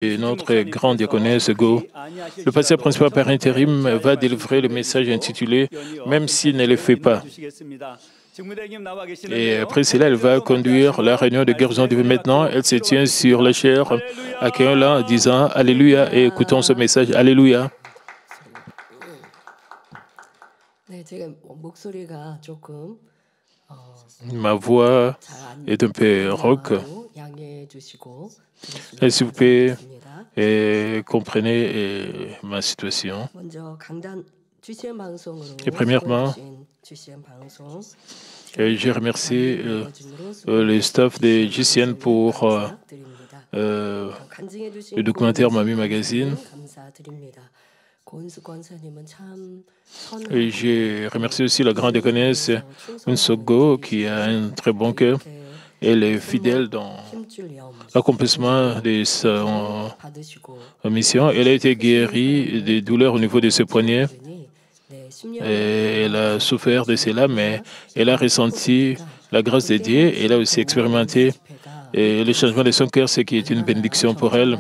et notre grand diaconesse Go. Le pasteur principal par intérim va délivrer le message intitulé « Même s'il ne le fait pas ». Et après cela, elle va conduire la réunion de guérison divine. Maintenant, elle se tient sur la chair, accueillant-la en disant « Alléluia » et écoutons ce message « Alléluia ». Ma voix est un peu rock. Et s'il vous plaît, comprenez ma situation. Et premièrement, je remercie le staff de GCN pour le documentaire Mamie Magazine. Et je remercie aussi la grande diaconesse Unsogo qui a un très bon cœur. Elle est fidèle dans l'accomplissement de sa mission. Elle a été guérie des douleurs au niveau de ses poignets. Et elle a souffert de cela, mais elle a ressenti la grâce de Dieu. Elle a aussi expérimenté le changement de son cœur, ce qui est une bénédiction pour elle.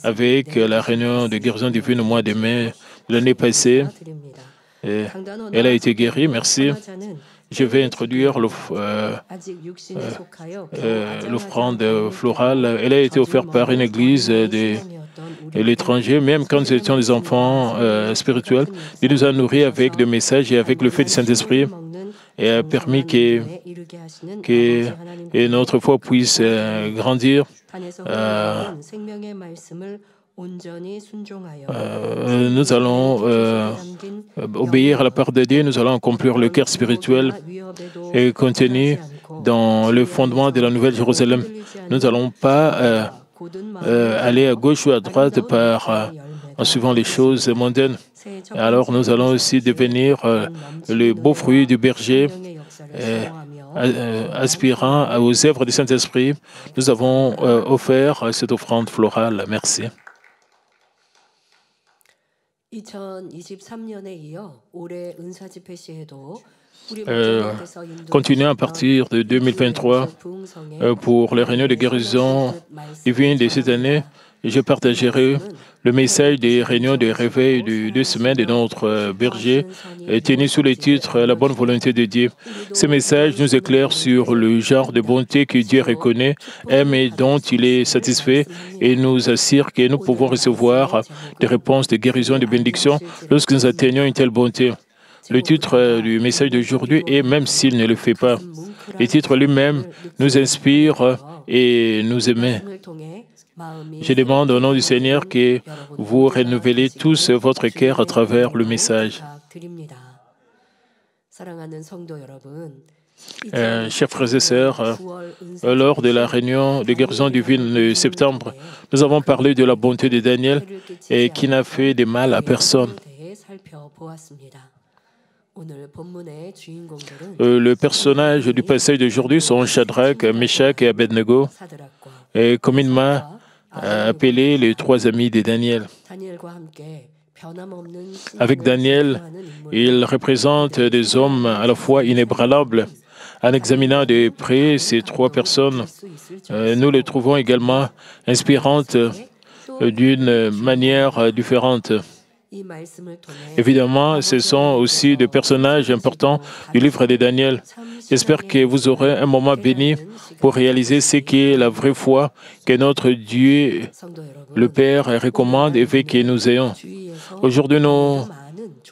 Avec la réunion de guérison divine au mois de mai l'année passée, elle a été guérie, merci. Je vais introduire l'offrande florale. Elle a été offerte par une église de l'étranger, même quand nous étions des enfants spirituels. Il nous a nourris avec des messages et avec le fait du Saint-Esprit et a permis que notre foi puisse grandir. Nous allons obéir à la parole de Dieu, nous allons accomplir le cœur spirituel et continuer dans le fondement de la Nouvelle Jérusalem. Nous n'allons pas aller à gauche ou à droite en suivant les choses mondaines. Alors nous allons aussi devenir le beau fruit du berger, aspirant aux œuvres du Saint-Esprit. Nous avons offert cette offrande florale. Merci. Continuons à partir de 2023 pour les réunions de guérison divine de cette année. Je partagerai le message des réunions de réveil de 2 semaines de notre berger, tenu sous le titre « La bonne volonté de Dieu ». Ce message nous éclaire sur le genre de bonté que Dieu reconnaît, aime et dont il est satisfait et nous assure que nous pouvons recevoir des réponses de guérison et de bénédiction lorsque nous atteignons une telle bonté. Le titre du message d'aujourd'hui est « Même s'il ne le fait pas ». Le titre lui-même nous inspire et nous émet. Je demande au nom du Seigneur que vous renouvelez tous votre cœur à travers le message. Chers frères et sœurs, lors de la réunion de guérison divine de septembre, nous avons parlé de la bonté de Daniel et qui n'a fait de mal à personne. Le personnage du passage d'aujourd'hui sont Shadrach, Meshach et Abednego, et communément appelés les 3 amis de Daniel. Avec Daniel, il représente des hommes à la fois inébranlables. En examinant de près ces 3 personnes, nous les trouvons également inspirantes d'une manière différente. Évidemment, ce sont aussi des personnages importants du livre de Daniel. J'espère que vous aurez un moment béni pour réaliser ce qu'est la vraie foi que notre Dieu, le Père, recommande et veut que nous ayons. Aujourd'hui, nous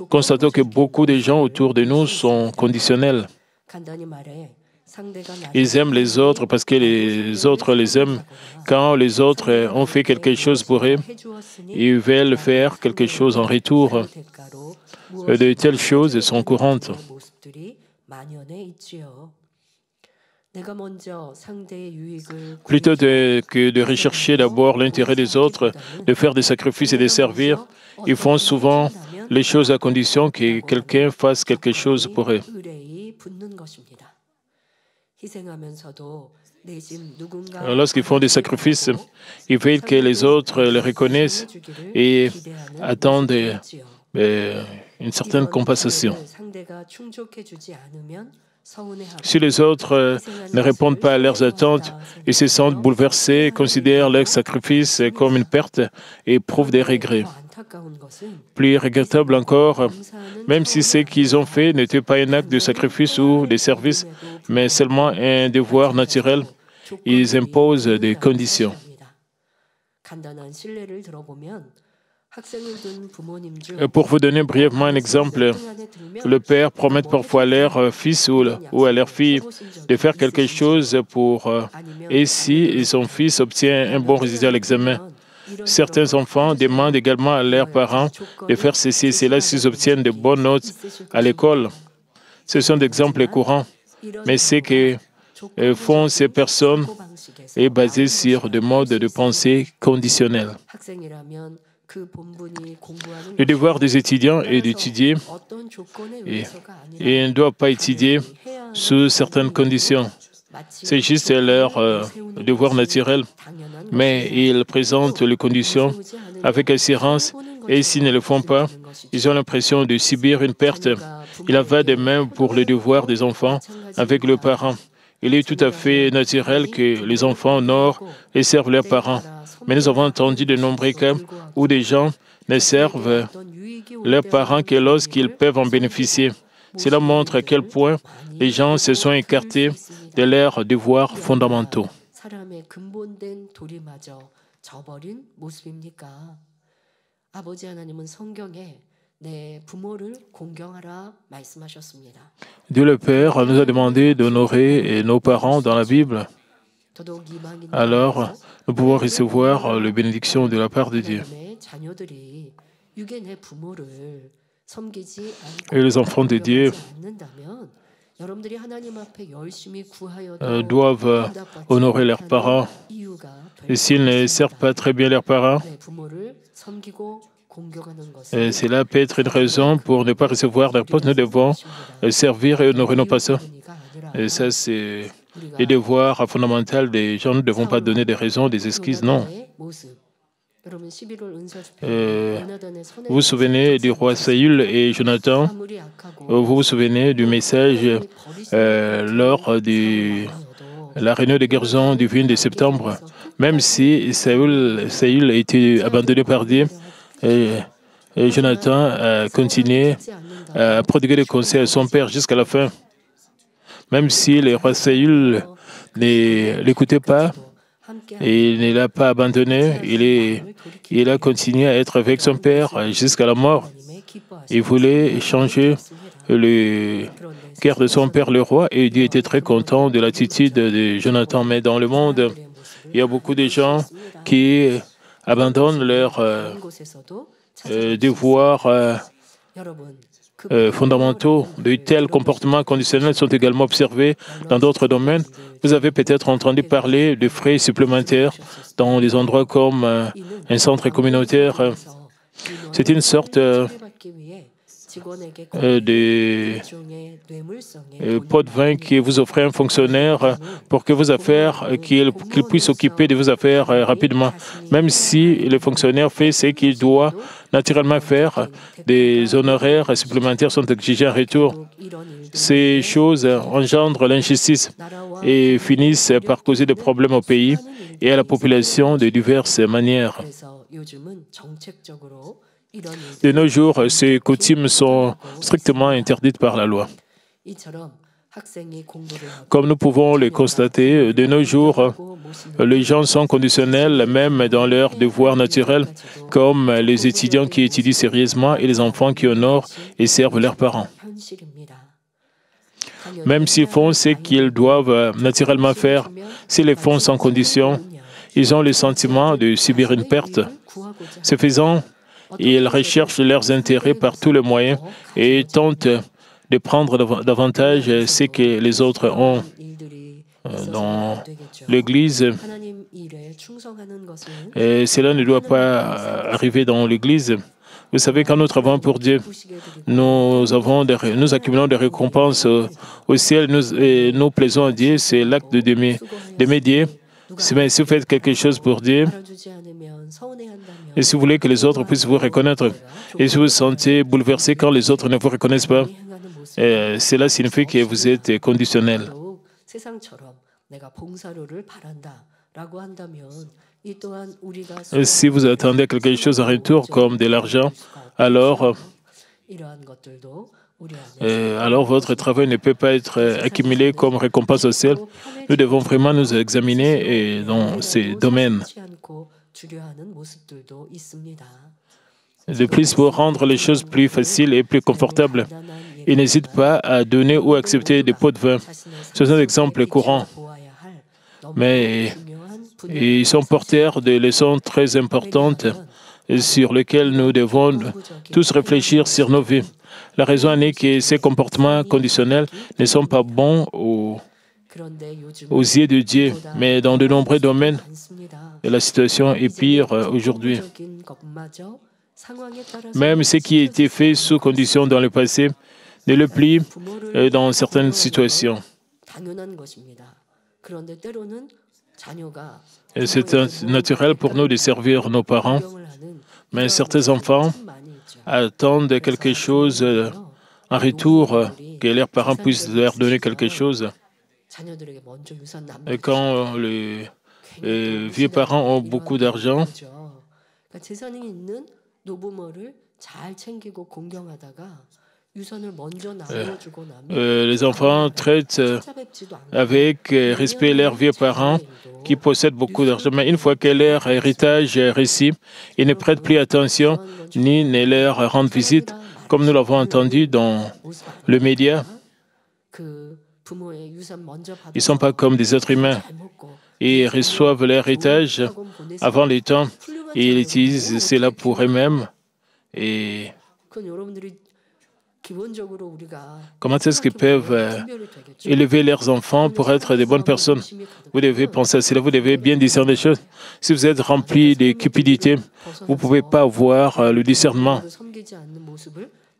constatons que beaucoup de gens autour de nous sont conditionnels. Ils aiment les autres parce que les autres les aiment. Quand les autres ont fait quelque chose pour eux, ils veulent faire quelque chose en retour. De telles choses sont courantes. Plutôt que de rechercher d'abord l'intérêt des autres, de faire des sacrifices et de servir, ils font souvent les choses à condition que quelqu'un fasse quelque chose pour eux. Lorsqu'ils font des sacrifices, ils veulent que les autres les reconnaissent et attendent une certaine compensation. Si les autres ne répondent pas à leurs attentes, ils se sentent bouleversés, considèrent leur sacrifice comme une perte et éprouvent des regrets. Plus regrettable encore, même si ce qu'ils ont fait n'était pas un acte de sacrifice ou de service, mais seulement un devoir naturel, ils imposent des conditions. Pour vous donner brièvement un exemple, le père promet parfois à leur fils ou à leur fille de faire quelque chose pour et si son fils obtient un bon résultat à l'examen. Certains enfants demandent également à leurs parents de faire ceci et cela s'ils obtiennent de bonnes notes à l'école. Ce sont des exemples courants, mais ce que font ces personnes est basé sur des modes de pensée conditionnels. Le devoir des étudiants est d'étudier et ils ne doivent pas étudier sous certaines conditions. C'est juste leur devoir naturel, mais ils présentent les conditions avec assurance et s'ils ne le font pas, ils ont l'impression de subir une perte. Il en va de même pour le devoir des enfants avec le parent. Il est tout à fait naturel que les enfants honorent et servent leurs parents. Mais nous avons entendu de nombreux cas où des gens ne servent leurs parents que lorsqu'ils peuvent en bénéficier. Cela montre à quel point les gens se sont écartés de leurs devoirs fondamentaux. Dieu le Père nous a demandé d'honorer nos parents dans la Bible. Alors, nous pouvons recevoir les bénédictions de la part de Dieu. Et les enfants de Dieu doivent honorer leurs parents. Et s'ils ne servent pas très bien leurs parents, cela peut être une raison pour ne pas recevoir leur poste. Nous devons servir et honorer nos pasteurs. Et ça, c'est le devoir fondamental des gens. Nous ne devons pas donner des raisons, des excuses, non. Vous vous souvenez du roi Saül et Jonathan? Vous vous souvenez du message lors de la réunion de guérison du 20 septembre? Même si Saül a été abandonné par Dieu, Jonathan a continué à prodiguer des conseils à son père jusqu'à la fin. Même si le roi Saül ne l'écoutait pas, et il ne l'a pas abandonné, il a continué à être avec son père jusqu'à la mort. Il voulait changer le cœur de son père, le roi, et Dieu était très content de l'attitude de Jonathan. Mais dans le monde, il y a beaucoup de gens qui abandonnent leurs devoirs fondamentaux. De tels comportements conditionnels sont également observés dans d'autres domaines. Vous avez peut-être entendu parler de frais supplémentaires dans des endroits comme un centre communautaire. C'est une sorte de pot de vin que vous offrez à un fonctionnaire pour que vos affaires, qu'il puisse s'occuper de vos affaires rapidement. Même si le fonctionnaire fait ce qu'il doit naturellement faire, des honoraires supplémentaires sont exigés en retour. Ces choses engendrent l'injustice et finissent par causer des problèmes au pays et à la population de diverses manières. De nos jours, ces coutumes sont strictement interdites par la loi. Comme nous pouvons le constater, de nos jours, les gens sont conditionnels même dans leurs devoirs naturels, comme les étudiants qui étudient sérieusement et les enfants qui honorent et servent leurs parents. Même s'ils font ce qu'ils doivent naturellement faire, s'ils le font sans condition, ils ont le sentiment de subir une perte. Ce faisant, ils recherchent leurs intérêts par tous les moyens et tentent de prendre davantage ce que les autres ont. Dans l'Église, et cela ne doit pas arriver dans l'Église. Vous savez, quand nous travaillons pour Dieu, nous accumulons des récompenses au ciel et nous plaisons à Dieu. C'est l'acte d'aimer Dieu. Mais si vous faites quelque chose pour Dieu, et si vous voulez que les autres puissent vous reconnaître, et si vous vous sentez bouleversé quand les autres ne vous reconnaissent pas, cela signifie que vous êtes conditionnel. Si vous attendez quelque chose en retour, comme de l'argent, alors votre travail ne peut pas être accumulé comme récompense au ciel. Nous devons vraiment nous examiner dans ces domaines. De plus, pour rendre les choses plus faciles et plus confortables, ils n'hésitent pas à donner ou accepter des pots de vin. Ce sont des exemples courants. Mais ils sont porteurs de leçons très importantes sur lesquelles nous devons tous réfléchir sur nos vies. La raison en est que ces comportements conditionnels ne sont pas bons aux yeux de Dieu, mais dans de nombreux domaines, la situation est pire aujourd'hui. Même ce qui a été fait sous condition dans le passé ne le plus dans certaines situations. C'est naturel pour nous de servir nos parents, mais certains enfants attendent quelque chose en retour, que leurs parents puissent leur donner quelque chose. Et quand les vieux parents ont beaucoup d'argent, les enfants traitent avec respect leurs vieux parents qui possèdent beaucoup d'argent. Mais une fois que leur héritage est réussi, ils ne prêtent plus attention ni ne leur rendent visite, comme nous l'avons entendu dans le média. Ils ne sont pas comme des êtres humains. Ils reçoivent l'héritage avant les temps et ils utilisent cela pour eux-mêmes. Et comment est-ce qu'ils peuvent élever leurs enfants pour être des bonnes personnes? Vous devez penser à cela, vous devez bien discerner les choses. Si vous êtes rempli de cupidité, vous ne pouvez pas avoir le discernement.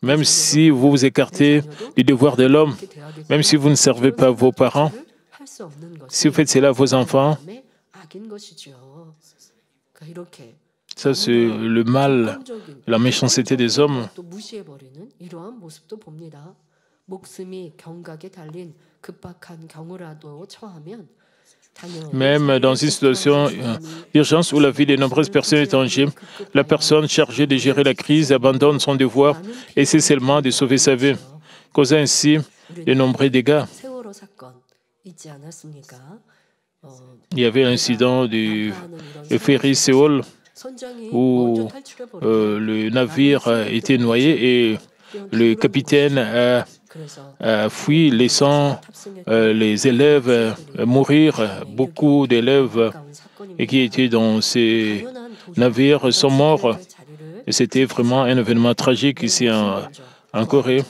Même si vous vous écartez du devoir de l'homme, même si vous ne servez pas vos parents, si vous faites cela à vos enfants, ça c'est le mal, la méchanceté des hommes. Même dans une situation d'urgence où la vie de nombreuses personnes est en jeu, la personne chargée de gérer la crise abandonne son devoir et essaie seulement de sauver sa vie, causant ainsi de nombreux dégâts. Il y avait l'incident du ferry Séoul où le navire a été noyé et le capitaine a fui, laissant les élèves mourir. Beaucoup d'élèves qui étaient dans ces navires sont morts. Et c'était vraiment un événement tragique ici en Corée.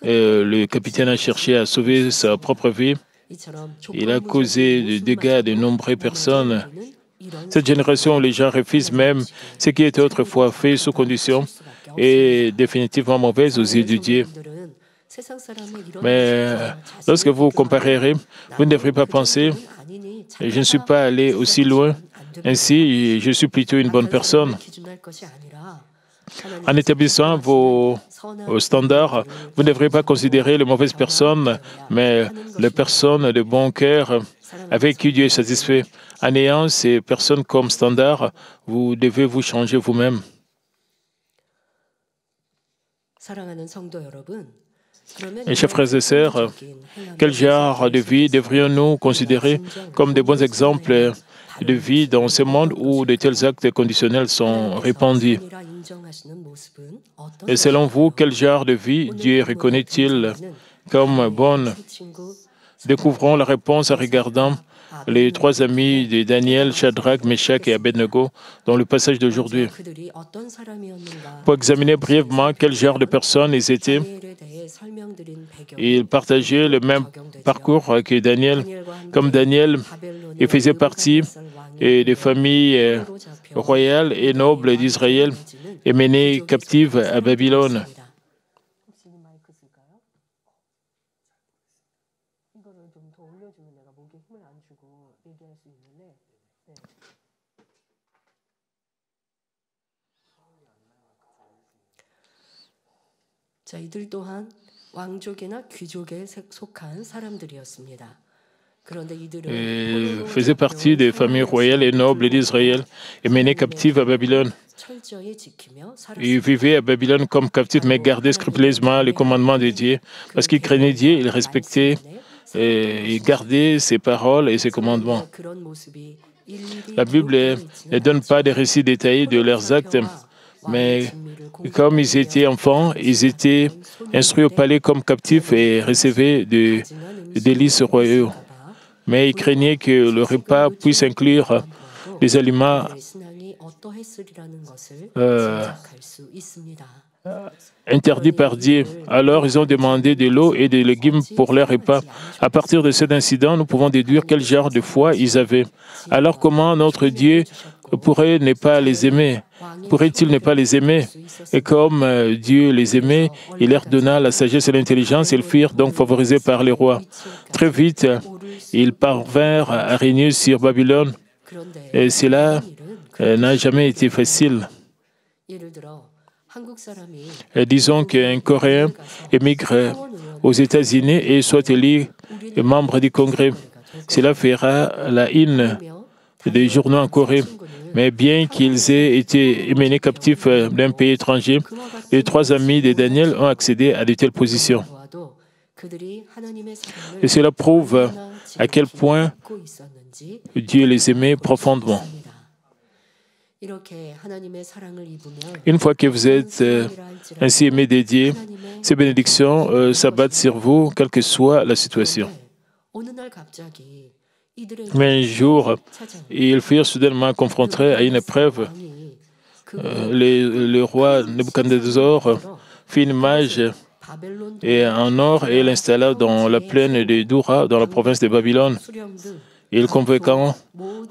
Le capitaine a cherché à sauver sa propre vie. Il a causé des dégâts à de nombreuses personnes. Cette génération où les gens refusent même ce qui était autrefois fait sous condition est définitivement mauvaise aux yeux de Dieu. Mais lorsque vous comparerez, vous ne devrez pas penser « je ne suis pas allé aussi loin, ainsi je suis plutôt une bonne personne ». En établissant vos standards, vous ne devrez pas considérer les mauvaises personnes, mais les personnes de bon cœur avec qui Dieu est satisfait. En ayant ces personnes comme standard, vous devez vous changer vous-même. Mes chers frères et sœurs, quel genre de vie devrions-nous considérer comme de bons exemples de vie dans ce monde où de tels actes conditionnels sont répandus? Et selon vous, quel genre de vie Dieu reconnaît-il comme bonne? Découvrons la réponse en regardant les trois amis de Daniel, Shadrach, Meshach et Abednego dans le passage d'aujourd'hui. Pour examiner brièvement quel genre de personnes ils étaient, ils partageaient le même parcours que Daniel. Comme Daniel, il faisait partie des familles royales et nobles d'Israël et mené captive à Babylone. Faisaient partie des familles royales et nobles d'Israël et menés captifs à Babylone. Ils vivaient à Babylone comme captifs, mais gardaient scrupuleusement les commandements de Dieu. Parce qu'ils craignaient Dieu, ils respectaient et gardaient ses paroles et ses commandements. La Bible ne donne pas des récits détaillés de leurs actes, mais comme ils étaient enfants, ils étaient instruits au palais comme captifs et recevaient des délices royaux. Mais ils craignaient que le repas puisse inclure des aliments interdits par Dieu. Alors, ils ont demandé de l'eau et des légumes pour leur repas. À partir de cet incident, nous pouvons déduire quel genre de foi ils avaient. Alors, comment notre Dieu pourrait ne pas les aimer? Pourrait-il ne pas les aimer? Et comme Dieu les aimait, il leur donna la sagesse et l'intelligence. Ils furent donc favorisés par les rois. Très vite, ils parvinrent à régner sur Babylone. Et cela n'a jamais été facile. Disons qu'un Coréen émigre aux États-Unis et soit élu membre du Congrès. Cela fera la une des journaux en Corée. Mais bien qu'ils aient été menés captifs d'un pays étranger, les trois amis de Daniel ont accédé à de telles positions. Et cela prouve à quel point Dieu les aimait profondément. Une fois que vous êtes ainsi aimé de Dieu, ces bénédictions s'abattent sur vous, quelle que soit la situation. Mais un jour, ils furent soudainement confrontés à une épreuve. Le roi Nebuchadnezzar fit une image en or et l'installa dans la plaine de Dura, dans la province de Babylone. Il convoqua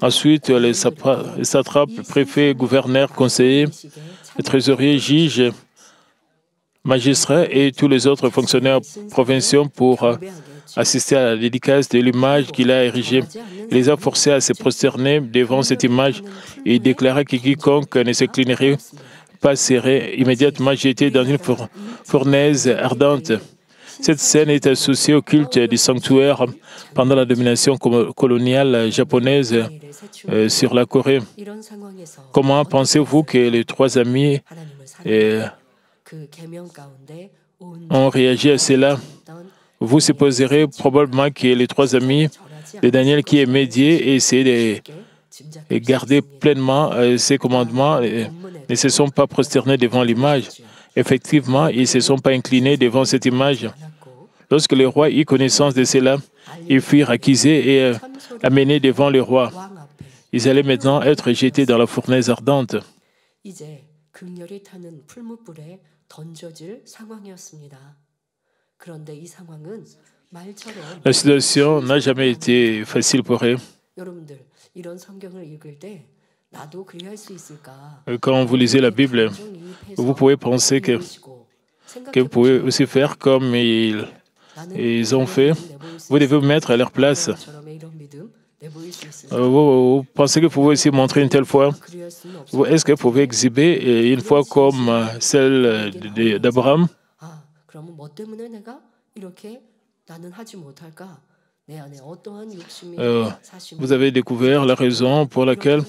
ensuite les satrapes, préfets, gouverneurs, conseillers, trésoriers, juges, magistrats et tous les autres fonctionnaires provinciaux pour assister à la dédicace de l'image qu'il a érigée. Il les a forcés à se prosterner devant cette image et déclara que quiconque ne s'inclinerait pas serait immédiatement jeté dans une fournaise ardente. Cette scène est associée au culte du sanctuaire pendant la domination coloniale japonaise sur la Corée. Comment pensez-vous que les trois amis ont réagi à cela? Vous supposerez probablement que les trois amis de Daniel qui aimaient Dieu et essayaient de garder pleinement ses commandements ne se sont pas prosternés devant l'image. Effectivement, ils ne se sont pas inclinés devant cette image. Lorsque le roi eut connaissance de cela, ils furent accusés et amenés devant le roi. Ils allaient maintenant être jetés dans la fournaise ardente. La situation n'a jamais été facile pour eux. Quand vous lisez la Bible, vous pouvez penser que vous pouvez aussi faire comme ils ont fait. Vous devez vous mettre à leur place. Vous pensez que vous pouvez aussi montrer une telle foi? Est-ce que vous pouvez exhiber une foi comme celle d'Abraham? Vous avez découvert la raison pour laquelle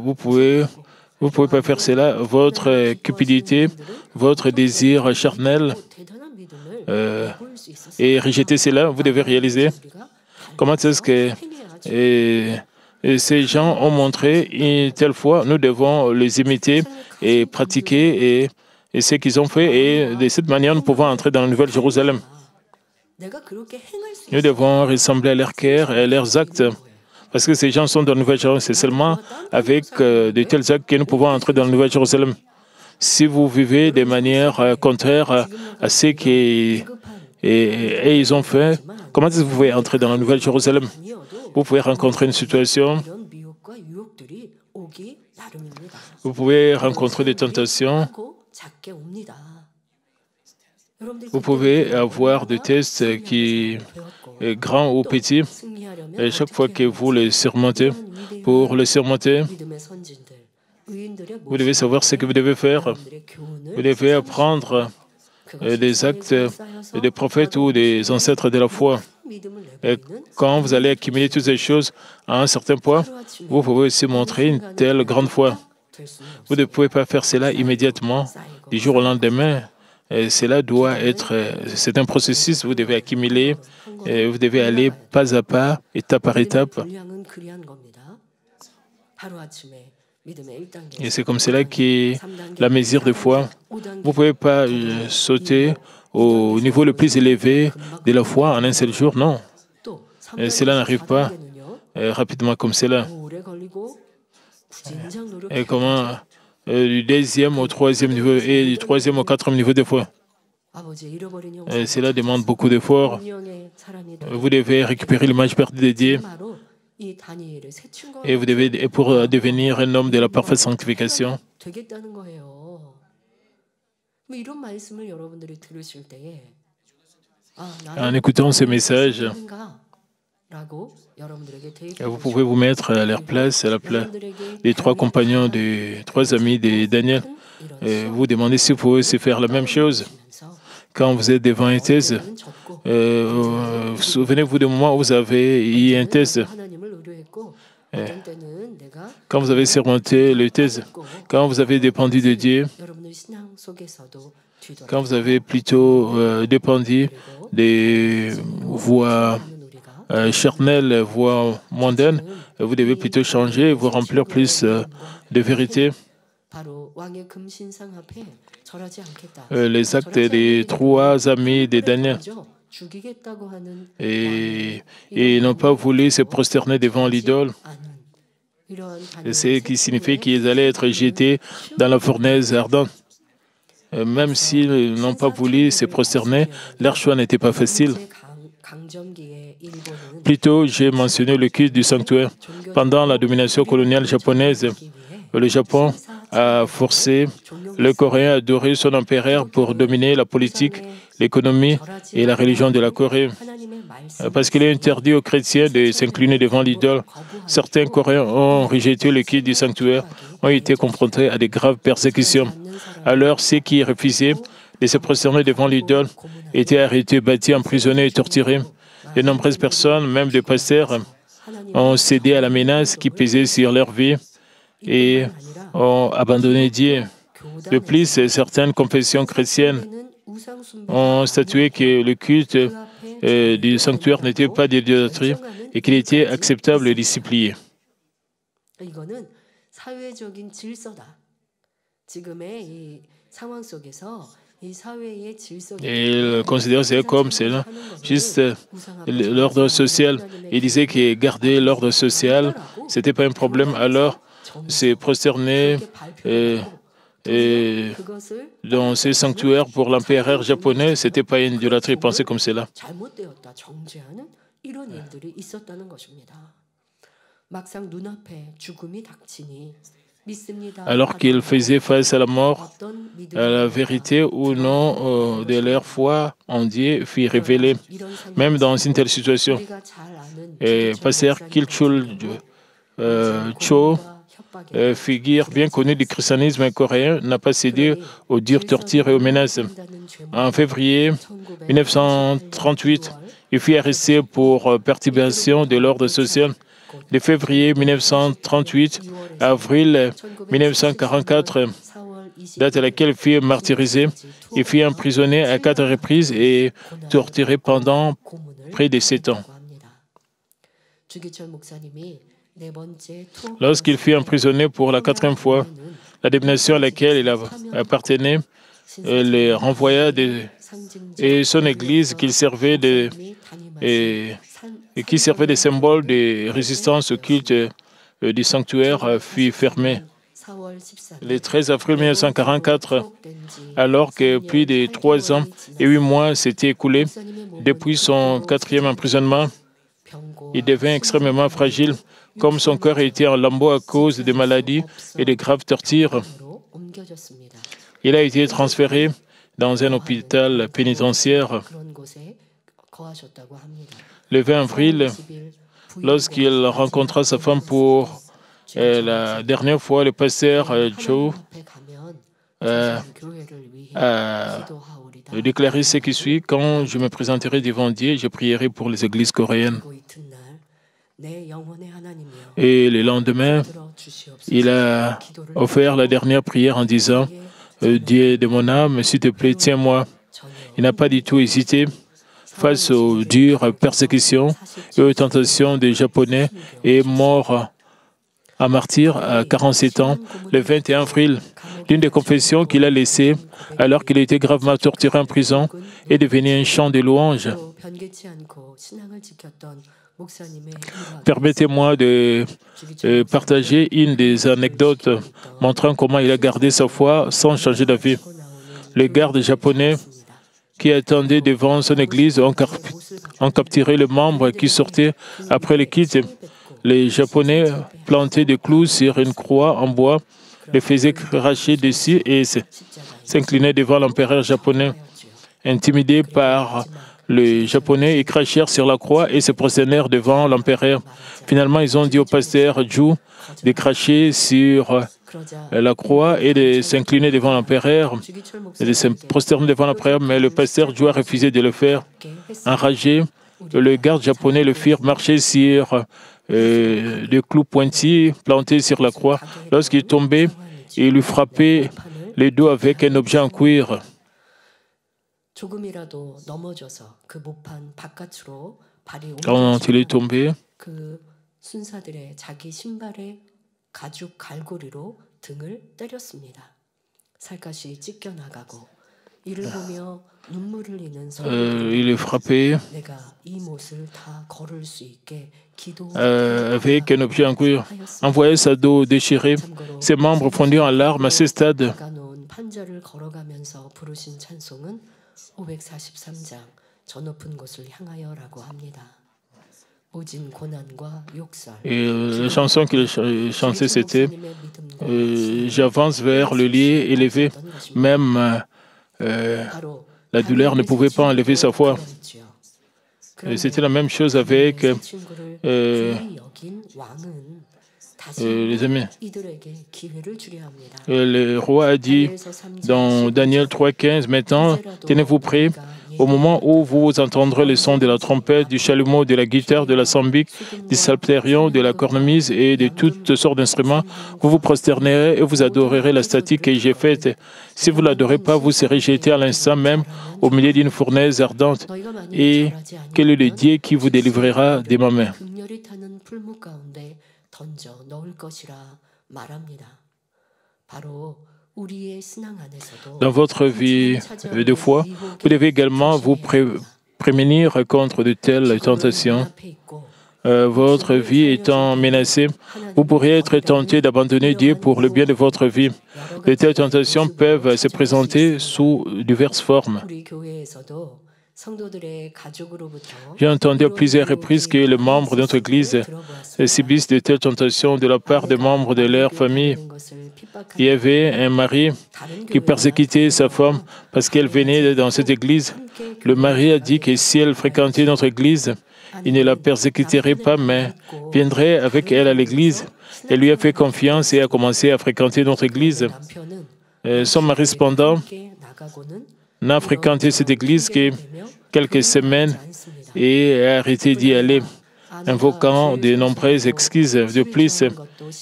vous pouvez pas faire cela. Votre cupidité, votre désir charnel et rejeter cela, vous devez réaliser. Comment est-ce que ces gens ont montré une telle foi? Nous devons les imiter et pratiquer et ce qu'ils ont fait. Et de cette manière, nous pouvons entrer dans la Nouvelle Jérusalem. Nous devons ressembler à leur cœur et à leurs actes. Parce que ces gens sont dans la Nouvelle Jérusalem. C'est seulement avec de tels actes que nous pouvons entrer dans la Nouvelle Jérusalem. Si vous vivez de manière contraire à ce qu'ils ont fait, comment est-ce que vous pouvez entrer dans la Nouvelle Jérusalem? Vous pouvez rencontrer une situation, vous pouvez rencontrer des tentations, vous pouvez avoir des tests qui sont grands ou petits, et chaque fois que vous les surmontez, pour les surmonter, Vous devez savoir ce que vous devez faire. Vous devez apprendre des actes des prophètes ou des ancêtres de la foi. Et quand vous allez accumuler toutes ces choses à un certain point, vous pouvez aussi montrer une telle grande foi. Vous ne pouvez pas faire cela immédiatement, du jour au lendemain. Et cela doit être, c'est un processus, vous devez accumuler, et vous devez aller pas à pas, étape par étape. Et c'est comme cela qu'est la mesure de foi. Vous ne pouvez pas sauter au niveau le plus élevé de la foi en un seul jour, non. Et cela n'arrive pas rapidement comme cela. Et comment du deuxième au troisième niveau et du troisième au quatrième niveau de foi. Et cela demande beaucoup d'efforts. Vous devez récupérer l'image perdue de Dieu. Et vous devez, pour devenir un homme de la parfaite sanctification. En écoutant ce message, vous pouvez vous mettre à leur place, à la place des trois compagnons, des trois amis de Daniel. Et vous demandez si vous pouvez aussi faire la même chose. Quand vous êtes devant une thèse, souvenez-vous du moment où vous avez eu une thèse. Quand vous avez surmonté le thèse, quand vous avez dépendu de Dieu, quand vous avez plutôt dépendu des voies charnelles, voies mondaines, vous devez plutôt changer, vous remplir plus de vérité. Les actes des trois amis de Daniel. Et ils n'ont pas voulu se prosterner devant l'idole. Ce qui signifie qu'ils allaient être jetés dans la fournaise ardente. Même s'ils n'ont pas voulu se prosterner, leur choix n'était pas facile. Plutôt, j'ai mentionné le culte du sanctuaire. Pendant la domination coloniale japonaise, le Japon a forcé le Coréen à adorer son empereur pour dominer la politique, l'économie et la religion de la Corée. Parce qu'il est interdit aux chrétiens de s'incliner devant l'idole, certains Coréens ont rejeté le culte du sanctuaire, ont été confrontés à de graves persécutions. Alors, ceux qui refusaient de se prosterner devant l'idole étaient arrêtés, battus, emprisonnés et torturés. De nombreuses personnes, même des pasteurs, ont cédé à la menace qui pesait sur leur vie et ont abandonné Dieu. De plus, certaines confessions chrétiennes ont statué que le culte du sanctuaire n'était pas d'idolâtrie et qu'il était acceptable et discipliné. Et il considère ça comme cela, juste l'ordre social. Il disait que garder l'ordre social, ce n'était pas un problème. Alors, se prosterner dans ces sanctuaires pour l'empereur japonais, ce n'était pas une idolâtrie, penser comme cela. Alors qu'ils faisaient face à la mort, la vérité ou non de leur foi en Dieu fut révélée. Même dans une telle situation, Pasteur Kilchul Cho, figure bien connue du christianisme coréen, n'a pas cédé aux dures tortures et aux menaces. En février 1938, il fut arrêté pour perturbation de l'ordre social. De février 1938 à avril 1944, date à laquelle il fut martyrisé, il fut emprisonné à 4 reprises et torturé pendant près de 7 ans. Lorsqu'il fut emprisonné pour la 4e fois, la dénomination à laquelle il appartenait le renvoya et son église qu'il servait et qui servait de symbole de résistance au culte du sanctuaire fut fermée. Le 13 avril 1944, alors que plus de 3 ans et 8 mois s'étaient écoulés depuis son 4e emprisonnement, il devint extrêmement fragile, comme son corps était en lambeaux à cause de maladies et de graves tortures. Il a été transféré dans un hôpital pénitentiaire. Le 20 avril, lorsqu'il rencontra sa femme pour La dernière fois, le pasteur Joe a déclaré ce qui suit: quand je me présenterai devant Dieu, je prierai pour les églises coréennes. Et le lendemain, il a offert la dernière prière en disant: Dieu de mon âme, s'il te plaît, tiens-moi. Il n'a pas du tout hésité face aux dures persécutions et aux tentations des Japonais et est mort à martyr à 47 ans, le 21 avril. L'une des confessions qu'il a laissées alors qu'il était gravement torturé en prison est devenue un chant de louange. Permettez-moi de partager une des anecdotes montrant comment il a gardé sa foi sans changer d'avis. Les gardes japonais qui attendaient devant son église ont capturé le membre qui sortait après le quitte. Les Japonais plantaient des clous sur une croix en bois, les faisaient cracher dessus et s'inclinaient devant l'empereur japonais. Intimidés par les Japonais, ils crachèrent sur la croix et se prosternèrent devant l'empereur. Finalement, ils ont dit au pasteur Ju de cracher sur la croix et de s'incliner devant l'empereur, et de se prosterner devant l'empereur, mais le pasteur Ju a refusé de le faire. Enragé, le garde japonais le firent marcher sur des clous pointis plantés sur la croix. Lorsqu'il tombait, il lui frappait le dos avec un objet en cuir. Quand il est tombé, il est frappé avec un objet en cuir. En voyant sa dos déchirée, ses membres fondus en larmes à ce stade. Et la chanson qu'il chantait, c'était j'avance vers le lit élevé. Même la douleur ne pouvait pas enlever sa foi. C'était la même chose avec les amis. Le roi a dit dans Daniel 3,15, maintenant, tenez-vous prêts. Au moment où vous entendrez le son de la trompette, du chalumeau, de la guitare, de la sambique, du psalterion, de la cornemuse et de toutes sortes d'instruments, vous vous prosternerez et vous adorerez la statue que j'ai faite. Si vous ne l'adorez pas, vous serez jeté à l'instant même au milieu d'une fournaise ardente. Et quel est le Dieu qui vous délivrera de ma main? Dans votre vie de foi, vous devez également vous prémunir contre de telles tentations. Votre vie étant menacée, vous pourriez être tenté d'abandonner Dieu pour le bien de votre vie. De telles tentations peuvent se présenter sous diverses formes. J'ai entendu à plusieurs reprises que les membres de notre Église subissent de telles tentations de la part des membres de leur famille. Il y avait un mari qui persécutait sa femme parce qu'elle venait dans cette Église. Le mari a dit que si elle fréquentait notre Église, il ne la persécuterait pas, mais viendrait avec elle à l'Église. Elle lui a fait confiance et a commencé à fréquenter notre Église. Son mari, cependant, n'a fréquenté cette Église que quelques semaines et a arrêté d'y aller, invoquant de nombreuses excuses. De plus,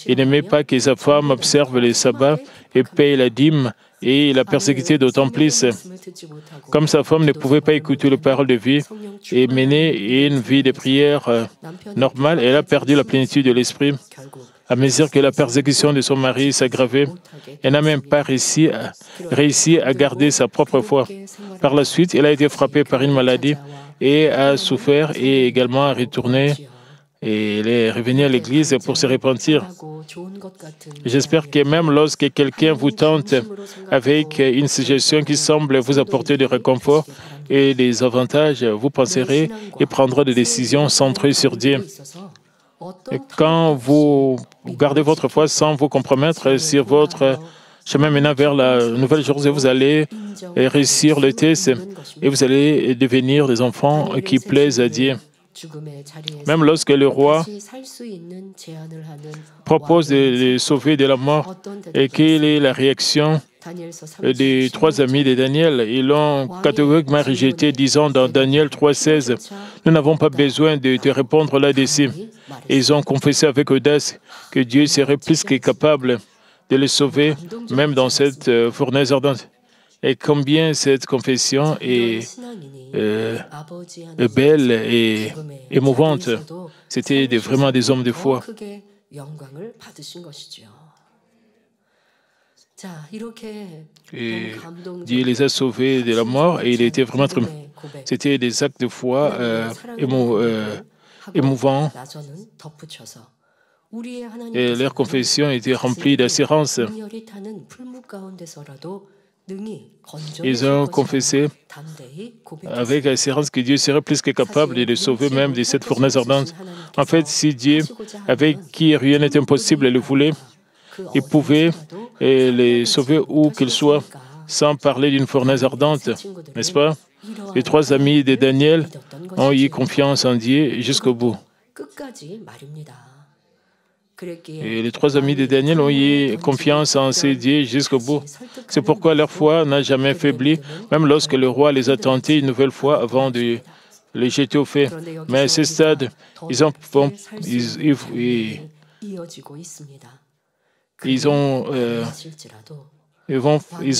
il n'aimait pas que sa femme observe les sabbats et paye la dîme, et il a persécuté d'autant plus. Comme sa femme ne pouvait pas écouter les paroles de vie et mener une vie de prière normale, elle a perdu la plénitude de l'esprit. À mesure que la persécution de son mari s'aggravait, elle n'a même pas réussi à garder sa propre foi. Par la suite, elle a été frappée par une maladie et a souffert et également retourné. Et elle est revenue à l'Église pour se repentir. J'espère que même lorsque quelqu'un vous tente avec une suggestion qui semble vous apporter du réconfort et des avantages, vous penserez et prendrez des décisions centrées sur Dieu. Et quand vous gardez votre foi sans vous compromettre sur votre chemin menant vers la nouvelle Jérusalem, vous allez réussir le test et vous allez devenir des enfants qui plaisent à Dieu. Même lorsque le roi propose de les sauver de la mort, et quelle est la réaction des trois amis de Daniel? Ils l'ont catégoriquement rejeté, disant dans Daniel 3,16, « Nous n'avons pas besoin de te répondre là-dessus. » Ils ont confessé avec audace que Dieu serait plus que capable de les sauver, même dans cette fournaise ardente. Et combien cette confession est belle et émouvante. C'était vraiment des hommes de foi. Et Dieu les a sauvés de la mort et il était vraiment très... C'était des actes de foi émouvants. Et leur confession était remplie d'assurance. Ils ont confessé avec assurance que Dieu serait plus que capable de les sauver même de cette fournaise ardente. En fait, si Dieu, avec qui rien n'est impossible, le voulait, il pouvait les sauver où qu'ils soient, sans parler d'une fournaise ardente, n'est-ce pas? Les trois amis de Daniel ont eu confiance en Dieu jusqu'au bout. Et les trois amis de Daniel ont eu confiance en ces dieux jusqu'au bout. C'est pourquoi leur foi n'a jamais faibli, même lorsque le roi les a tentés une nouvelle fois avant de les jeter au feu. Mais à ce stade, ils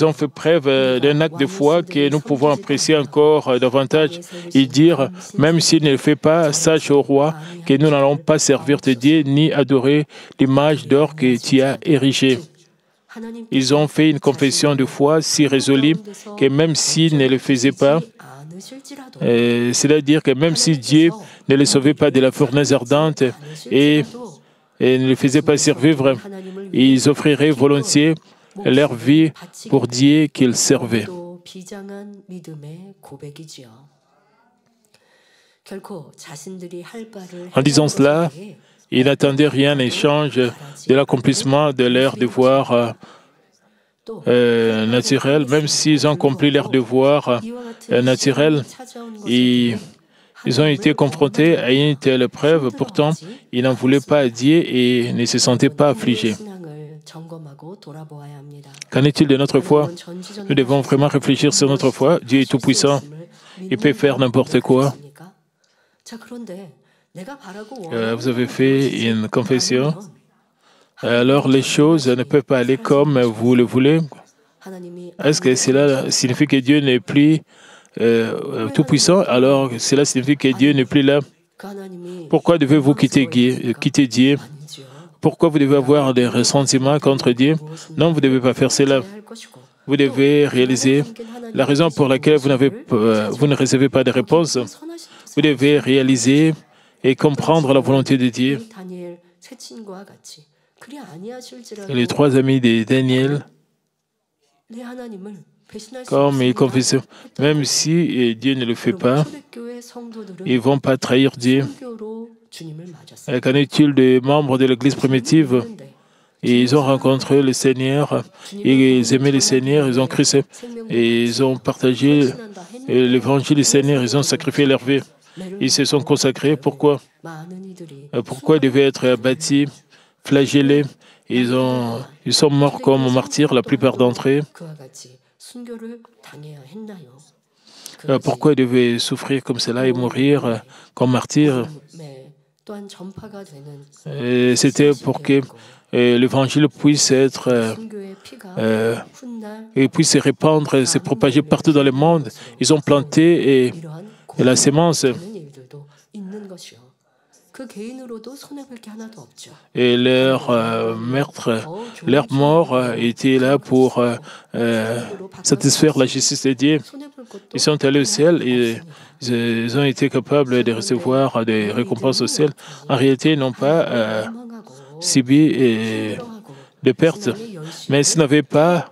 ont fait preuve d'un acte de foi que nous pouvons apprécier encore davantage et dire, même s'il ne le fait pas, sache au roi que nous n'allons pas servir de Dieu ni adorer l'image d'or que tu as érigée. Ils ont fait une confession de foi si résolue que même s'ils ne le faisaient pas, c'est-à-dire que même si Dieu ne les sauvait pas de la fournaise ardente et ne les faisait pas survivre, ils offriraient volontiers leur vie pour Dieu qu'ils servaient. En disant cela, ils n'attendaient rien en échange de l'accomplissement de leur devoir naturel. Même s'ils ont accompli leur devoir naturel, ils ont été confrontés à une telle épreuve. Pourtant, ils n'en voulaient pas à Dieu et ne se sentaient pas affligés. Qu'en est-il de notre foi? Nous devons vraiment réfléchir sur notre foi. Dieu est tout-puissant. Il peut faire n'importe quoi. Vous avez fait une confession. Alors les choses ne peuvent pas aller comme vous le voulez. Est-ce que cela signifie que Dieu n'est plus tout-puissant? Alors cela signifie que Dieu n'est plus là. Pourquoi devez-vous quitter Dieu? Pourquoi vous devez avoir des ressentiments contre Dieu? Non, vous ne devez pas faire cela. Vous devez réaliser la raison pour laquelle vous ne recevez pas de réponse. Vous devez réaliser et comprendre la volonté de Dieu. Et les trois amis de Daniel, comme ils confessaient, même si Dieu ne le fait pas, ils ne vont pas trahir Dieu. Qu'en est-il des membres de l'Église primitive? Ils ont rencontré le Seigneur, ils aimaient le Seigneur, ils ont Christ, et ils ont partagé l'évangile du Seigneur, ils ont sacrifié leur vie. Ils se sont consacrés. Pourquoi? Pourquoi ils devaient être abattus, flagellés? Ils sont morts comme martyrs, la plupart d'entre eux. Pourquoi ils devaient souffrir comme cela et mourir comme martyrs? C'était pour que l'Évangile puisse être et puisse se répandre, se propager partout dans le monde. Ils ont planté et la sémence. Et leur mort était là pour satisfaire la justice de Dieu. Ils sont allés au ciel et ils ont été capables de recevoir des récompenses au ciel. En réalité, ils n'ont pas subi de pertes. Mais s'ils n'avaient pas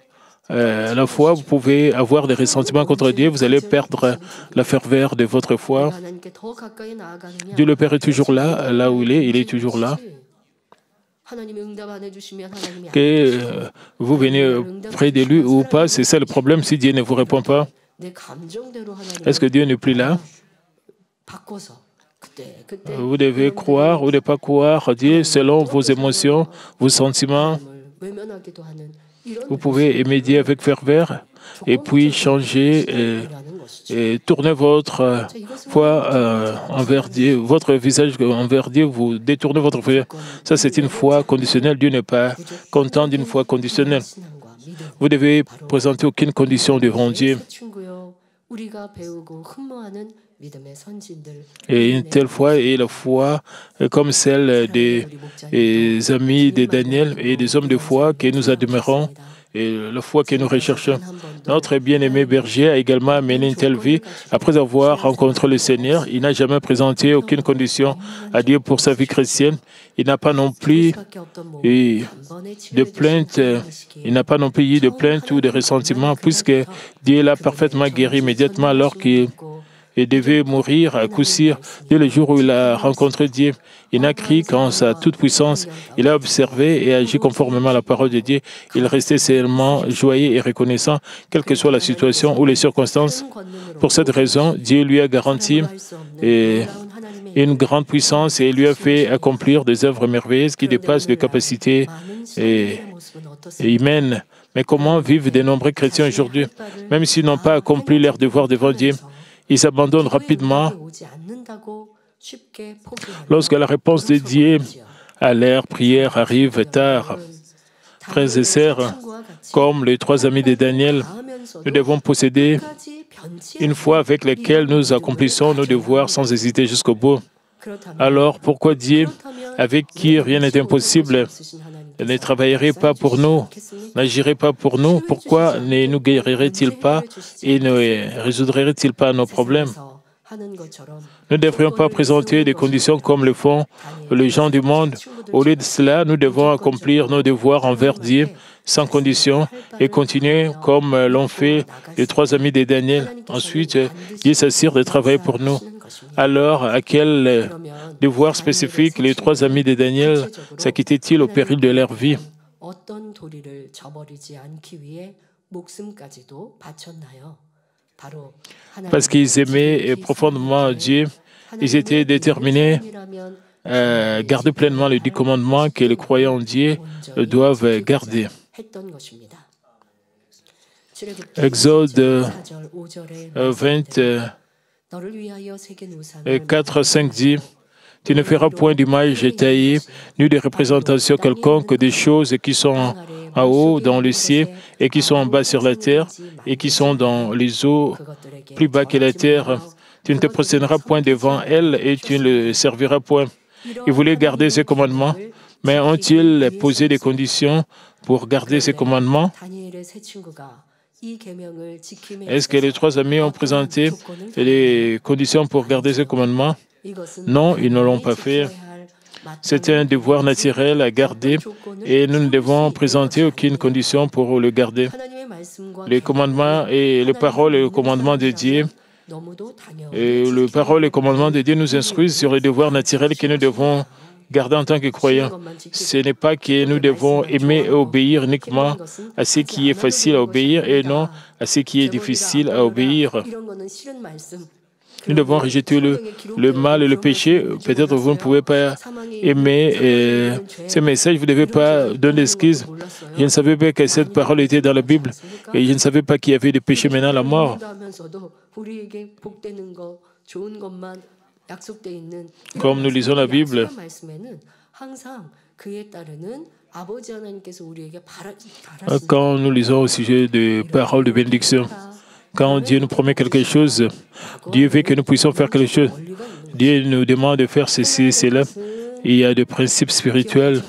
la foi, vous pouvez avoir des ressentiments contre Dieu, vous allez perdre la ferveur de votre foi. Dieu le Père est toujours là, là où il est toujours là. Que vous venez près de lui ou pas, c'est ça le problème si Dieu ne vous répond pas. Est-ce que Dieu n'est plus là? Vous devez croire ou ne pas croire Dieu selon vos émotions, vos sentiments. Vous pouvez aimer Dieu avec ferveur et puis changer et tourner votre foi envers Dieu, votre visage envers Dieu, vous détournez votre foi. Ça, c'est une foi conditionnelle. Dieu n'est pas content d'une foi conditionnelle. Vous devez présenter aucune condition devant Dieu. Et une telle foi est la foi comme celle des amis de Daniel et des hommes de foi que nous admirons et la foi que nous recherchons. Notre bien-aimé berger a également mené une telle vie. Après avoir rencontré le Seigneur, il n'a jamais présenté aucune condition à Dieu pour sa vie chrétienne. Il n'a pas non plus eu de plainte, il n'a pas non plus eu de plainte ou de ressentiment, puisque Dieu l'a parfaitement guéri immédiatement alors qu'il devait mourir à coup sûr. Dès le jour où il a rencontré Dieu, il n'a crié qu'en sa toute-puissance. Il a observé et agi conformément à la parole de Dieu. Il restait seulement joyeux et reconnaissant, quelle que soit la situation ou les circonstances. Pour cette raison, Dieu lui a garanti une grande puissance et lui a fait accomplir des œuvres merveilleuses qui dépassent les capacités humaines. Mais comment vivent de nombreux chrétiens aujourd'hui? Même s'ils n'ont pas accompli leur devoir devant Dieu, ils s'abandonnent rapidement lorsque la réponse de Dieu à leur prière arrive tard. Frères et sœurs, comme les 3 amis de Daniel, nous devons posséder une foi avec laquelle nous accomplissons nos devoirs sans hésiter jusqu'au bout. Alors, pourquoi Dieu, avec qui rien n'est impossible, ne travaillerait pas pour nous, n'agirait pas pour nous? Pourquoi ne nous guérirait-il pas et ne résoudrait-il pas nos problèmes? Nous ne devrions pas présenter des conditions comme le font les gens du monde. Au lieu de cela, nous devons accomplir nos devoirs envers Dieu sans condition et continuer comme l'ont fait les 3 amis de Daniel. Ensuite, Dieu s'assure de travailler pour nous. Alors, à quel devoir spécifique les 3 amis de Daniel s'acquittaient-ils au péril de leur vie? Parce qu'ils aimaient profondément Dieu, ils étaient déterminés à garder pleinement les 10 commandements que les croyants en Dieu doivent garder. Exode 24, 5 dit, « Tu ne feras point d'image taillée, ni de représentation quelconque des choses qui sont en haut dans le ciel et qui sont en bas sur la terre et qui sont dans les eaux plus bas que la terre. Tu ne te prosterneras point devant elles et tu ne le serviras point. » Ils voulaient garder ces commandements, mais ont-ils posé des conditions pour garder ces commandements? Est-ce que les 3 amis ont présenté les conditions pour garder ces commandements? Non, ils ne l'ont pas fait. C'est un devoir naturel à garder et nous ne devons présenter aucune condition pour le garder. Les commandements et les paroles et le commandement de Dieu, et le parole et le commandement de Dieu nous instruisent sur les devoirs naturels que nous devons garder en tant que croyants. Ce n'est pas que nous devons aimer et obéir uniquement à ce qui est facile à obéir et non à ce qui est difficile à obéir. Nous devons rejeter le mal et le péché. Peut-être que vous ne pouvez pas aimer ces messages, vous ne devez pas donner d'excuses. Je ne savais pas que cette parole était dans la Bible et je ne savais pas qu'il y avait des péchés menant à la mort. Comme nous lisons la Bible, quand nous lisons au sujet des paroles de bénédiction, quand Dieu nous promet quelque chose, Dieu veut que nous puissions faire quelque chose. Dieu nous demande de faire ceci et cela. Il y a des principes spirituels.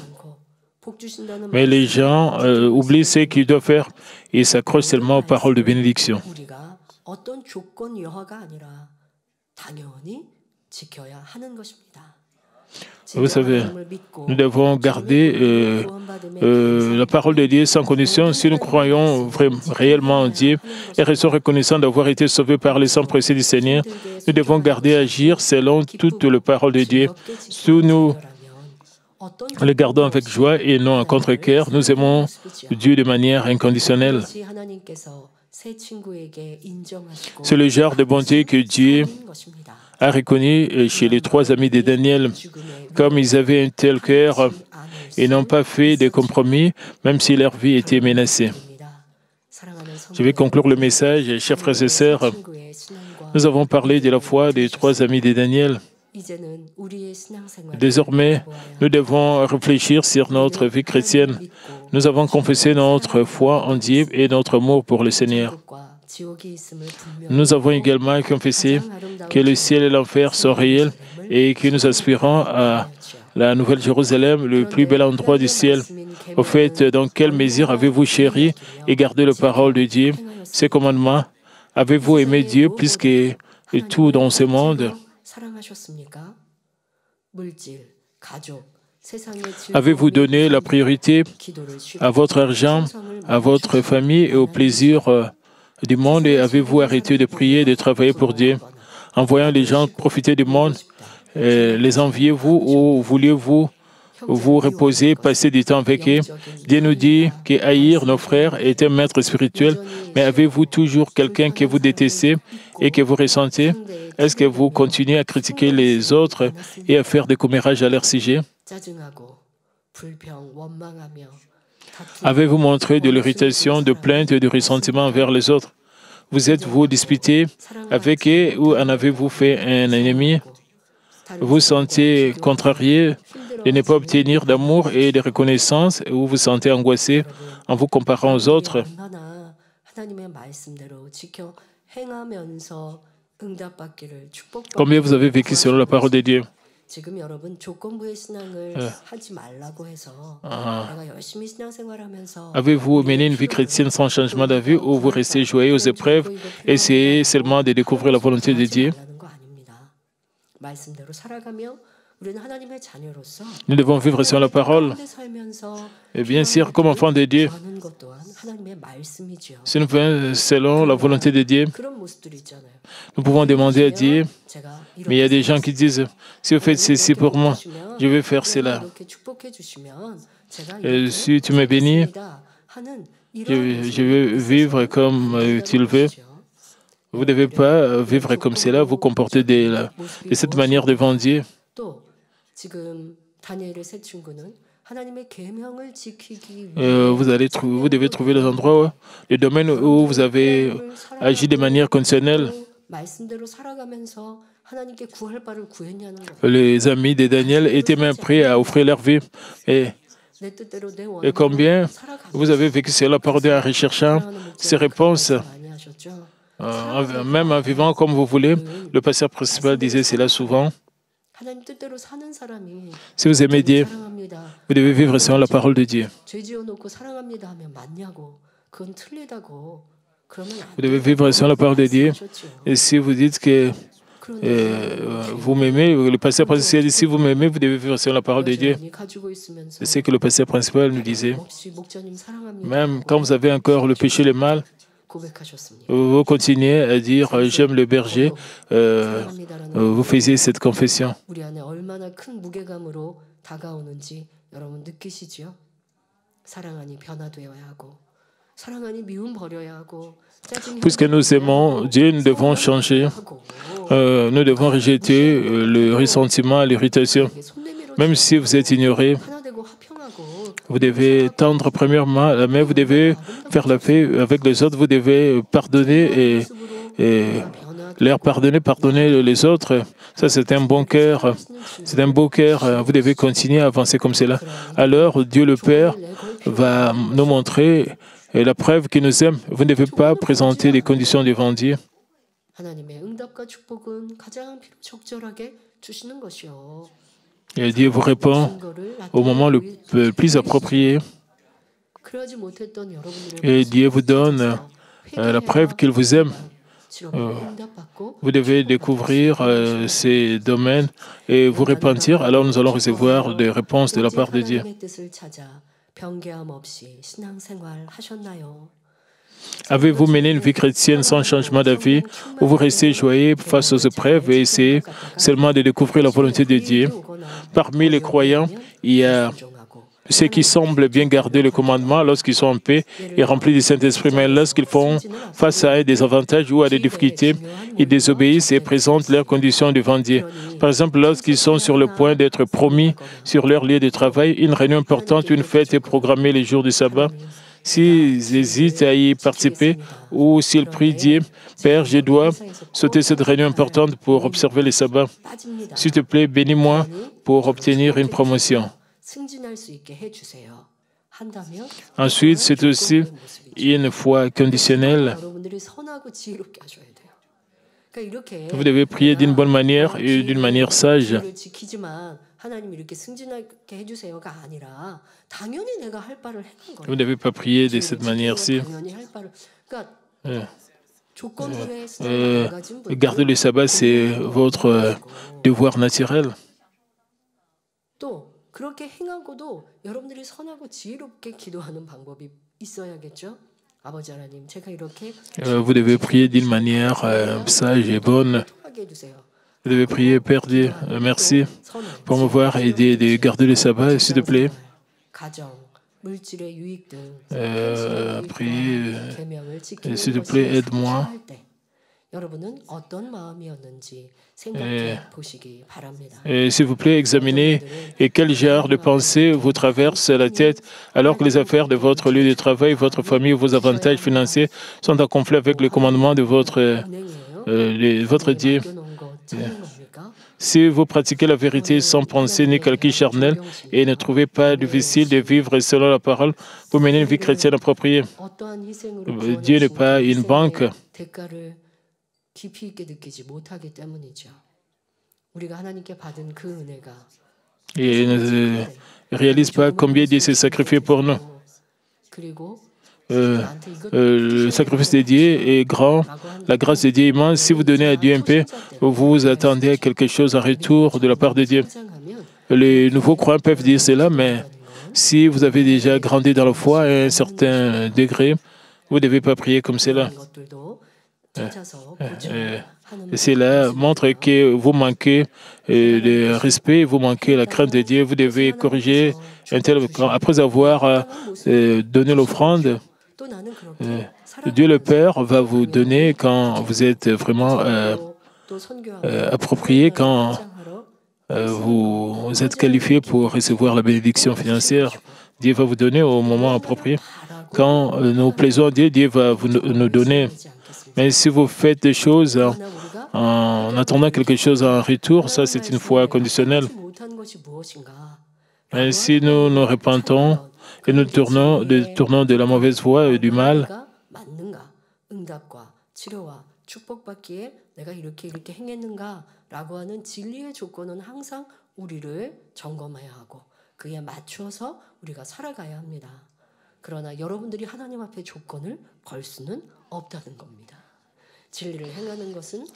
Mais les gens oublient ce qu'ils doivent faire et s'accrochent seulement aux paroles de bénédiction. Vous savez, nous devons garder la parole de Dieu sans condition. Si nous croyons réellement en Dieu et restons reconnaissants d'avoir été sauvés par le sang précieux du Seigneur, nous devons garder et agir selon toute la parole de Dieu. Si nous le gardons avec joie et non à contre-cœur, nous aimons Dieu de manière inconditionnelle. C'est le genre de bonté que Dieu a reconnu chez les 3 amis de Daniel, comme ils avaient un tel cœur, ils n'ont pas fait de compromis, même si leur vie était menacée. Je vais conclure le message, chers frères et sœurs. Nous avons parlé de la foi des 3 amis de Daniel. Désormais, nous devons réfléchir sur notre vie chrétienne. Nous avons confessé notre foi en Dieu et notre amour pour le Seigneur. Nous avons également confessé que le ciel et l'enfer sont réels et que nous aspirons à la Nouvelle Jérusalem, le plus bel endroit du ciel. Au fait, dans quelle mesure avez-vous chéri et gardé la parole de Dieu, ses commandements? Avez-vous aimé Dieu plus que tout dans ce monde? Avez-vous donné la priorité à votre argent, à votre famille et aux plaisirs du monde et avez-vous arrêté de prier et de travailler pour Dieu? En voyant les gens profiter du monde, les enviez-vous ou vouliez-vous vous reposer, passer du temps avec eux? Dieu nous dit que haïr nos frères est un maître spirituel, mais avez-vous toujours quelqu'un que vous détestez et que vous ressentez? Est-ce que vous continuez à critiquer les autres et à faire des commérages à leur sujet? Avez-vous montré de l'irritation, de plainte et de ressentiment envers les autres? Vous êtes-vous disputé avec eux ou en avez-vous fait un ennemi? Vous sentez contrarié de ne pas obtenir d'amour et de reconnaissance ou vous sentez angoissé en vous comparant aux autres? Combien vous avez vécu selon la parole de Dieu? Avez-vous mené une vie chrétienne sans changement d'avis ou vous restez joyeux aux épreuves et essayez seulement de découvrir la volonté de Dieu? Nous devons vivre selon la parole. Et bien sûr, comme enfants de Dieu, si nous vivons selon la volonté de Dieu, nous pouvons demander à Dieu, mais il y a des gens qui disent, si vous faites ceci pour moi, je vais faire cela. Et si tu me bénis, je vais vivre comme tu le veux. Vous ne devez pas vivre comme cela, vous comporter de cette manière devant Dieu. Vous devez trouver les endroits, les domaines où vous avez agi de manière conditionnelle. Les amis de Daniel étaient même prêts à offrir leur vie. Et combien vous avez vécu sur la parole en recherchant ces réponses, même en vivant comme vous voulez. Le pasteur principal disait cela souvent. Si vous aimez Dieu, vous devez vivre selon la parole de Dieu. Vous devez vivre selon la parole de Dieu. Et si vous dites que vous m'aimez, le pasteur principal dit, si vous m'aimez, vous devez vivre selon la parole de Dieu. C'est ce que le pasteur principal nous disait. Même quand vous avez encore le péché, le mal, vous continuez à dire « j'aime le berger », vous faisiez cette confession. Puisque nous aimons Dieu, nous devons changer. Nous devons rejeter le ressentiment, l'irritation. Même si vous êtes ignoré, vous devez tendre premièrement la main, vous devez faire la paix avec les autres, vous devez pardonner et leur pardonner les autres. Ça, c'est un bon cœur. C'est un beau cœur. Vous devez continuer à avancer comme cela. Alors, Dieu le Père va nous montrer la preuve qu'il nous aime. Vous ne devez pas présenter des conditions devant Dieu. Et Dieu vous répond au moment le plus approprié. Et Dieu vous donne la preuve qu'il vous aime. Vous devez découvrir ces domaines et vous repentir. Alors nous allons recevoir des réponses de la part de Dieu. Avez-vous mené une vie chrétienne sans changement d'avis ou vous restez joyeux face aux épreuves et essayez seulement de découvrir la volonté de Dieu? Parmi les croyants, il y a ceux qui semblent bien garder le commandement lorsqu'ils sont en paix et remplis du Saint-Esprit, mais lorsqu'ils font face à des avantages ou à des difficultés, ils désobéissent et présentent leurs conditions devant Dieu. Par exemple, lorsqu'ils sont sur le point d'être promis sur leur lieu de travail, une réunion importante, une fête est programmée les jours du sabbat. S'ils hésitent à y participer ou s'ils prient Dieu, Père, je dois sauter cette réunion importante pour observer le sabbat. S'il te plaît, bénis-moi pour obtenir une promotion. Ensuite, c'est aussi une foi conditionnelle. Vous devez prier d'une bonne manière et d'une manière sage. Vous ne devez pas prier de cette manière-ci. Garder le sabbat, c'est votre devoir naturel. Vous devez prier d'une manière sage et bonne. Vous devez prier, Père Dieu, merci pour m'avoir aidé de garder le sabbat, s'il te plaît. Priez, s'il te plaît, aide-moi. S'il vous plaît, examinez et quel genre de pensée vous traverse la tête alors que les affaires de votre lieu de travail, votre famille, vos avantages financiers sont en conflit avec le commandement de votre Dieu. Si vous pratiquez la vérité sans pensée ni calcul charnel et ne trouvez pas difficile de vivre selon la parole, vous menez une vie chrétienne appropriée. Dieu n'est pas une banque. Et ne réalise pas combien Dieu s'est sacrifié pour nous. Le sacrifice de Dieu est grand, la grâce de Dieu est immense. Si vous donnez à Dieu un peu, vous attendez à quelque chose en retour de la part de Dieu. Les nouveaux croyants peuvent dire cela, mais si vous avez déjà grandi dans la foi à un certain degré, vous ne devez pas prier comme cela. Cela montre que vous manquez de respect, vous manquez la crainte de Dieu. Vous devez corriger après avoir donné l'offrande. Dieu le Père va vous donner quand vous êtes vraiment approprié, quand vous êtes qualifié pour recevoir la bénédiction financière. Dieu va vous donner au moment approprié. Quand nous plaisons à Dieu, Dieu va nous donner. Mais si vous faites des choses en attendant quelque chose en retour, ça c'est une foi conditionnelle. Mais si nous nous repentons et nous tournons de la mauvaise voie et du mal,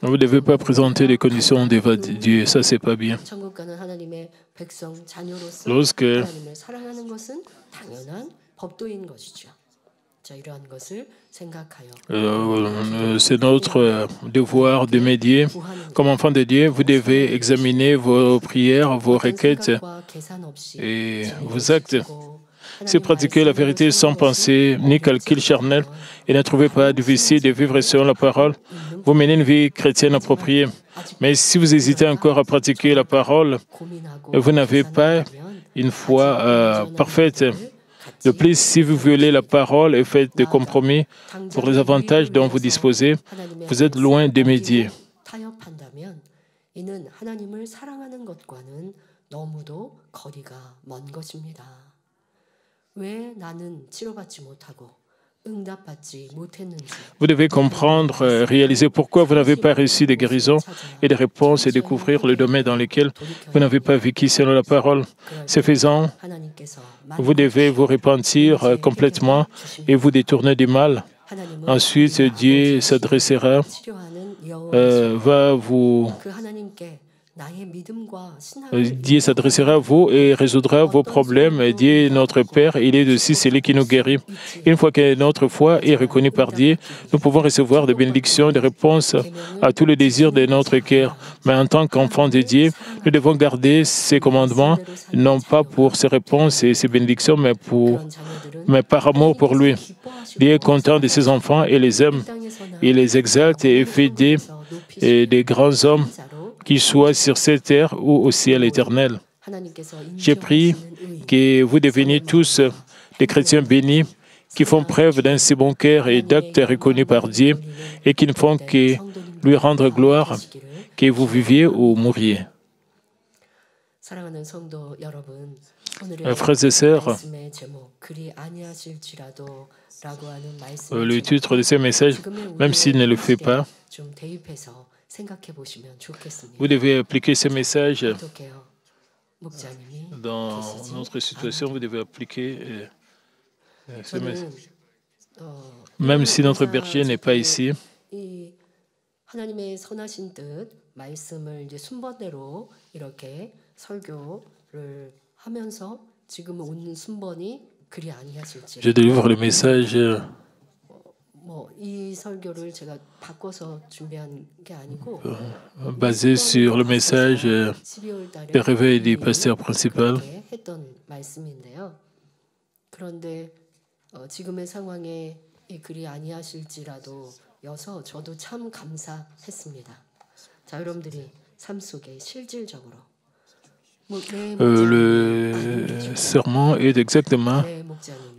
vous ne devez pas présenter des conditions devant Dieu, ça c'est pas bien. Lorsque c'est notre devoir de médier. Comme enfant de Dieu, vous devez examiner vos prières, vos requêtes et vos actes. Si vous pratiquez la vérité sans pensée ni calcul charnel et ne trouvez pas difficile de vivre selon la parole, vous menez une vie chrétienne appropriée. Mais si vous hésitez encore à pratiquer la parole, vous n'avez pas une foi parfaite. De plus, si vous violez la parole et faites des compromis pour les avantages dont vous disposez, vous êtes loin de médier. Vous devez comprendre, réaliser pourquoi vous n'avez pas reçu de guérison et de réponses et découvrir le domaine dans lequel vous n'avez pas vécu selon la parole. Ce faisant, vous devez vous repentir complètement et vous détourner du mal. Ensuite, Dieu s'adressera, va vous Dieu s'adressera à vous et résoudra vos problèmes. Dieu est notre Père, il est aussi celui qui nous guérit. Une fois que notre foi est reconnue par Dieu, nous pouvons recevoir des bénédictions, des réponses à tous les désirs de notre cœur. Mais en tant qu'enfants de Dieu, nous devons garder ses commandements, non pas pour ses réponses et ses bénédictions, mais par amour pour lui. Dieu est content de ses enfants et les aime. Il les exalte et fait des grands hommes, qu'ils soient sur cette terre ou au ciel éternel. J'ai prié que vous deveniez tous des chrétiens bénis, qui font preuve d'un si bon cœur et d'actes reconnus par Dieu et qui ne font que lui rendre gloire, que vous viviez ou mouriez. Frères et sœurs, le titre de ce message, même s'il ne le fait pas, vous devez appliquer ce message dans notre situation, vous devez appliquer ce message. Même si notre berger n'est pas ici, je délivre le message basé sur le message de réveil du pasteur principal. Le sermon est exactement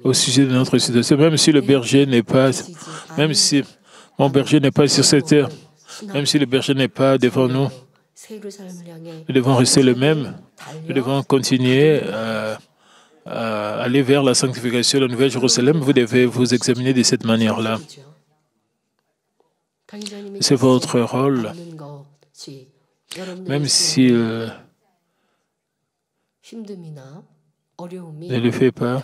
au sujet de notre situation. Même si le berger n'est pas, même si mon berger n'est pas sur cette terre, même si le berger n'est pas devant nous, nous devons rester le même. Nous devons continuer à aller vers la sanctification de la Nouvelle Jérusalem. Vous devez vous examiner de cette manière-là. C'est votre rôle. Même si ne le fait pas,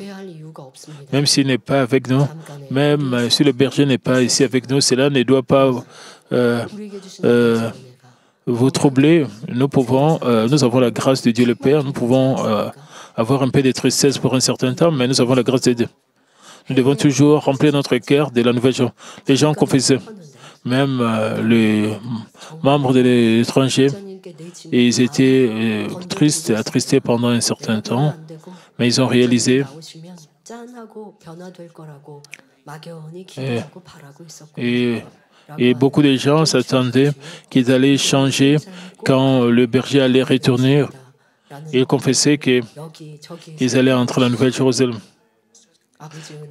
même s'il n'est pas avec nous, même si le berger n'est pas ici avec nous, cela ne doit pas vous troubler. Nous avons la grâce de Dieu le Père, nous pouvons avoir un peu de tristesse pour un certain temps, mais nous avons la grâce de Dieu. Nous devons toujours remplir notre cœur de la nouvelle joie. Les gens confessaient, même les membres de l'étranger, et ils étaient tristes, attristés pendant un certain temps, mais ils ont réalisé et beaucoup de gens s'attendaient qu'ils allaient changer quand le berger allait retourner. Ils confessaient qu'ils allaient entrer dans la Nouvelle Jérusalem.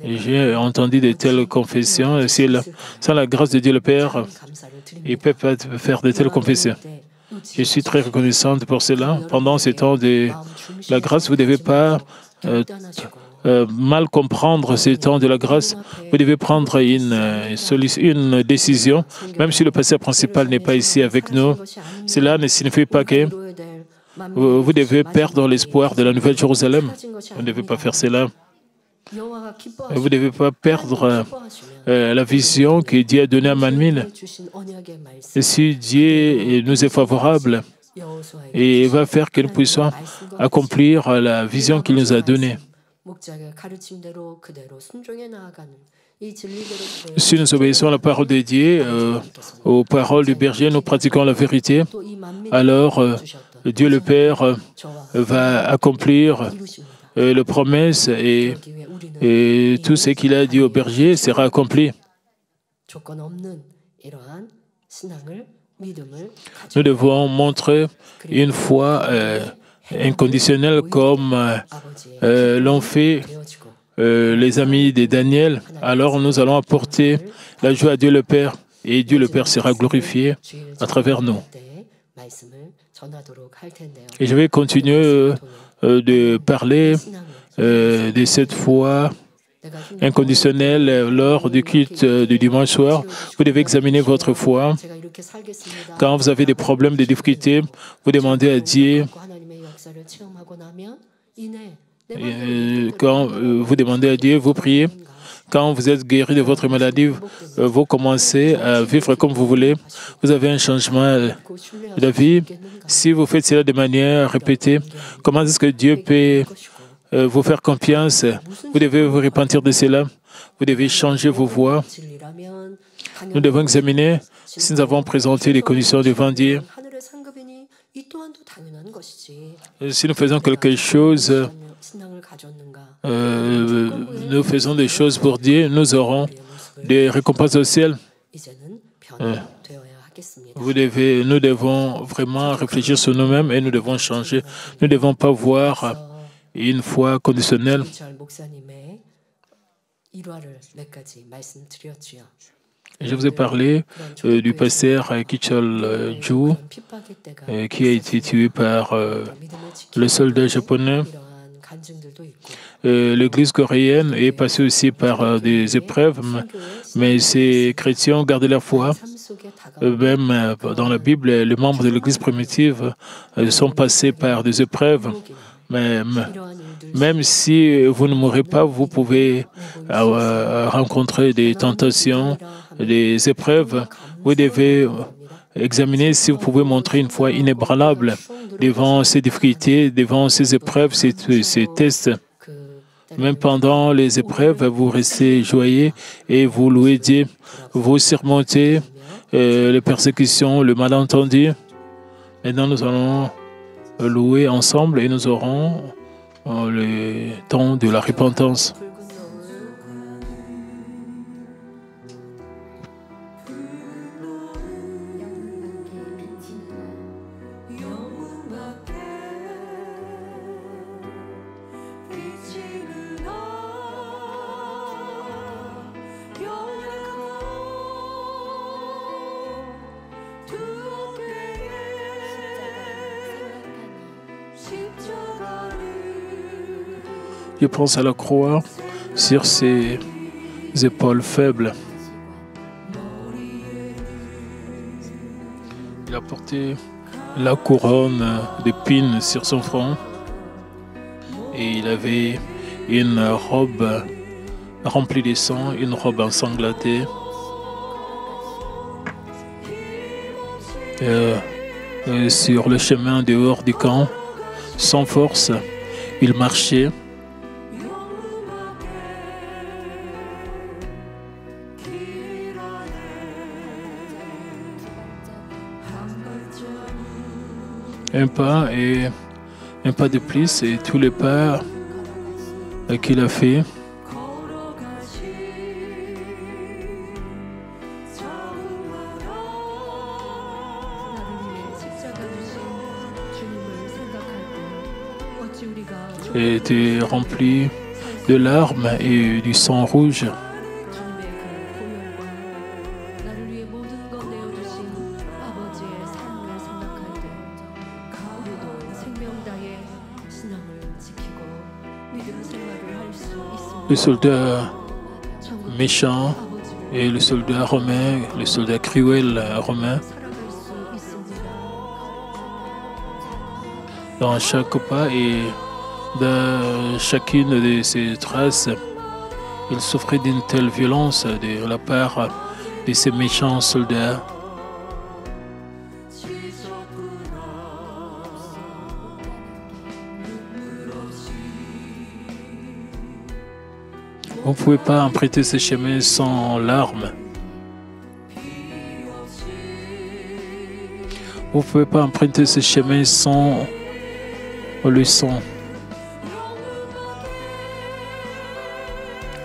J'ai entendu de telles confessions. Sans la grâce de Dieu le Père, ils ne peuvent pas faire de telles confessions. Je suis très reconnaissante pour cela. Pendant ces temps de la grâce, vous ne devez pas mal comprendre ces temps de la grâce. Vous devez prendre une décision, même si le pasteur principal n'est pas ici avec nous. Cela ne signifie pas que vous devez perdre l'espoir de la Nouvelle Jérusalem. Vous ne devez pas faire cela. Vous ne devez pas perdre la vision que Dieu a donnée à Manmin. Et si Dieu nous est favorable, et il va faire que nous puissions accomplir la vision qu'il nous a donnée. Si nous obéissons à la parole de Dieu, aux paroles du berger, nous pratiquons la vérité, alors Dieu le Père va accomplir les promesses et tout ce qu'il a dit au berger sera accompli. Nous devons montrer une foi inconditionnelle comme l'ont fait les amis de Daniel. Alors nous allons apporter la joie à Dieu le Père et Dieu le Père sera glorifié à travers nous. Et je vais continuer de parler de cette foi inconditionnelle lors du culte du dimanche soir. Vous devez examiner votre foi. Quand vous avez des problèmes, des difficultés, vous demandez à Dieu. Quand vous demandez à Dieu, vous priez. Quand vous êtes guéri de votre maladie, vous commencez à vivre comme vous voulez. Vous avez un changement de vie. Si vous faites cela de manière répétée, comment est-ce que Dieu peut vous faire confiance? Vous devez vous repentir de cela. Vous devez changer vos voies. Nous devons examiner si nous avons présenté les conditions devant Dieu. Si nous faisons quelque chose, nous faisons des choses pour Dieu, nous aurons des récompenses au ciel. Nous devons vraiment réfléchir sur nous-mêmes et nous devons changer. Nous ne devons pas voir une foi conditionnelle. Je vous ai parlé du pasteur Kichol Ju qui a été tué par le soldat japonais. L'Église coréenne est passée aussi par des épreuves, mais ces chrétiens ont gardé leur foi. Même dans la Bible, les membres de l'Église primitive sont passés par des épreuves. Même si vous ne mourrez pas, vous pouvez rencontrer des tentations, des épreuves. Vous devez examiner si vous pouvez montrer une foi inébranlable devant ces difficultés, devant ces épreuves, ces tests. Même pendant les épreuves, vous restez joyeux et vous louez Dieu. Vous surmontez les persécutions, le malentendu. Maintenant, nous allons louer ensemble et nous aurons le temps de la repentance. Je pense à la croix sur ses épaules faibles. Il a porté la couronne d'épines sur son front et il avait une robe remplie de sang, une robe ensanglantée. Sur le chemin dehors du camp, sans force, il marchait. Un pas et un pas de plus et tous les pas qu'il a fait. Était rempli de larmes et du sang rouge. Le soldat méchant et le soldat romain, le soldat cruel romain. Dans chaque pas et dans chacune de ces traces, il souffrait d'une telle violence de la part de ces méchants soldats. Vous ne pouvez pas emprunter ce chemin sans larmes. Vous ne pouvez pas emprunter ce chemin sans le sang.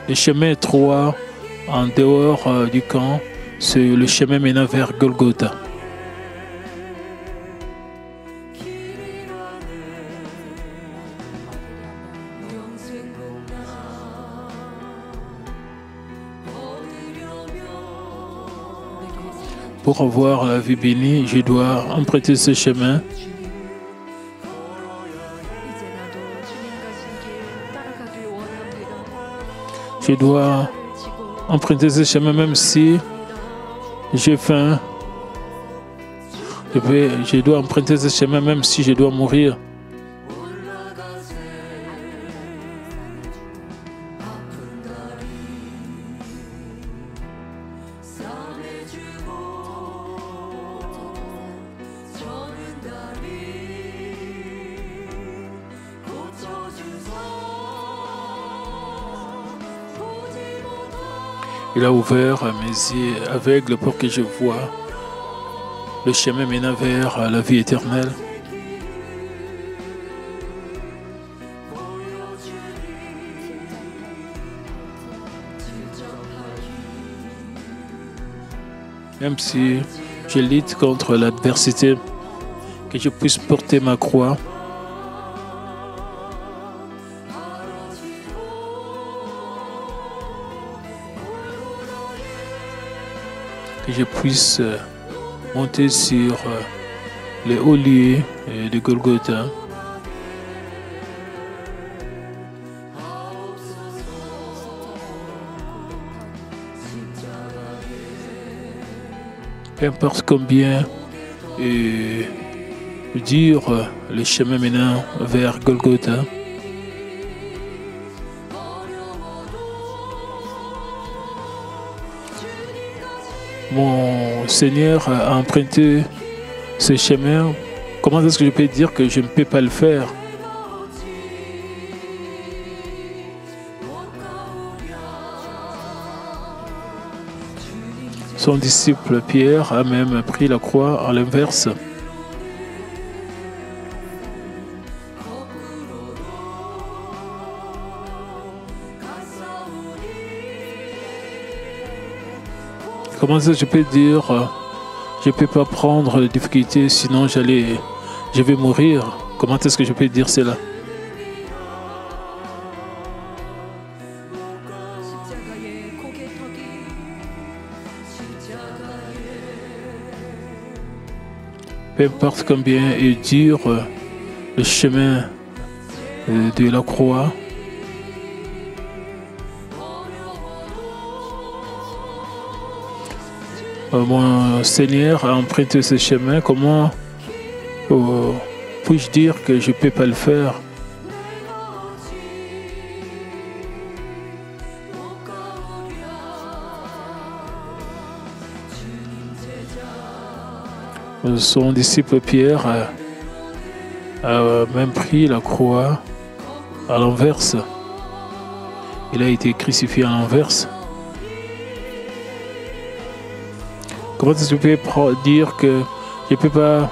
Le chemin étroit en dehors du camp, c'est le chemin menant vers Golgotha. Pour avoir la vie bénie, je dois emprunter ce chemin. Je dois emprunter ce chemin même si j'ai faim. Je dois emprunter ce chemin même si je dois mourir. Il a ouvert mes yeux aveugles pour que je voie le chemin menant vers la vie éternelle. Même si je lutte contre l'adversité, que je puisse porter ma croix. Que je puisse monter sur les hauts lieux de Golgotha. Peu importe combien dur le chemin menant vers Golgotha. Mon Seigneur a emprunté ce chemin. Comment est-ce que je peux dire que je ne peux pas le faire? Son disciple Pierre a même pris la croix à l'inverse. Comment est-ce que je peux dire je ne peux pas prendre de difficultés sinon je vais mourir? Comment est-ce que je peux dire cela? Peu importe combien est dur le chemin de la croix, mon Seigneur a emprunté ce chemin. Comment puis-je dire que je ne peux pas le faire? Son disciple Pierre a même pris la croix à l'envers. Il a été crucifié à l'envers. Comment est-ce que je peux dire que je ne peux pas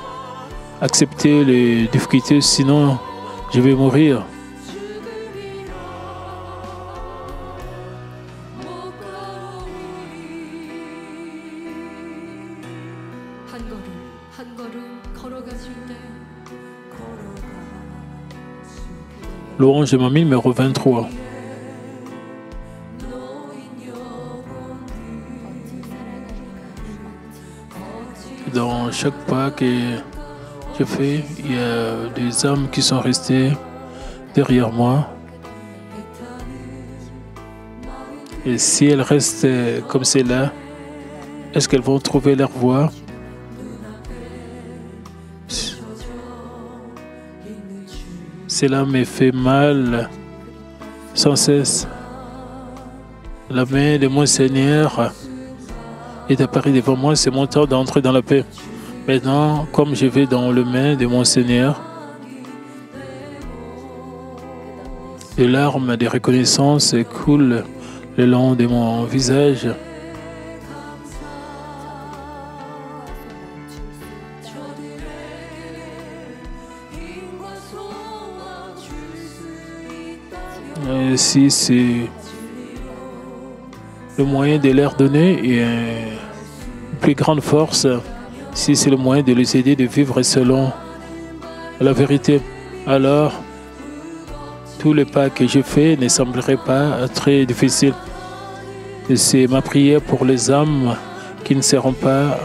accepter les difficultés, sinon je vais mourir? Louange de mamie numéro 23. Dans chaque pas que je fais, il y a des âmes qui sont restées derrière moi. Et si elles restent comme cela, est-ce qu'elles vont trouver leur voie? Cela me fait mal sans cesse. La main de mon Seigneur est apparue devant moi, c'est mon temps d'entrer dans la paix. Maintenant, comme je vais dans le main de mon Seigneur, des larmes de reconnaissance coulent le long de mon visage. Si c'est le moyen de leur donner une plus grande force, si c'est le moyen de les aider de vivre selon la vérité, alors tous les pas que je fais ne sembleraient pas très difficiles. C'est ma prière pour les âmes qui ne seront pas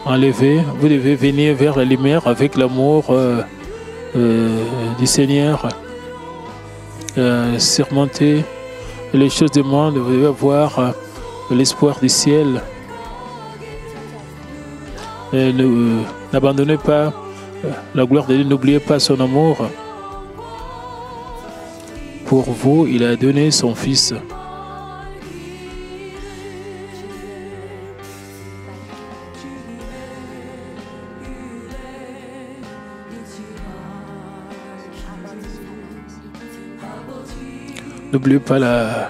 enlevées. Vous devez venir vers la lumière avec l'amour du Seigneur, surmonter les choses du monde. Vous devez avoir l'espoir du ciel. N'abandonnez pas la gloire de Dieu, n'oubliez pas son amour. Pour vous, il a donné son Fils. N'oubliez pas la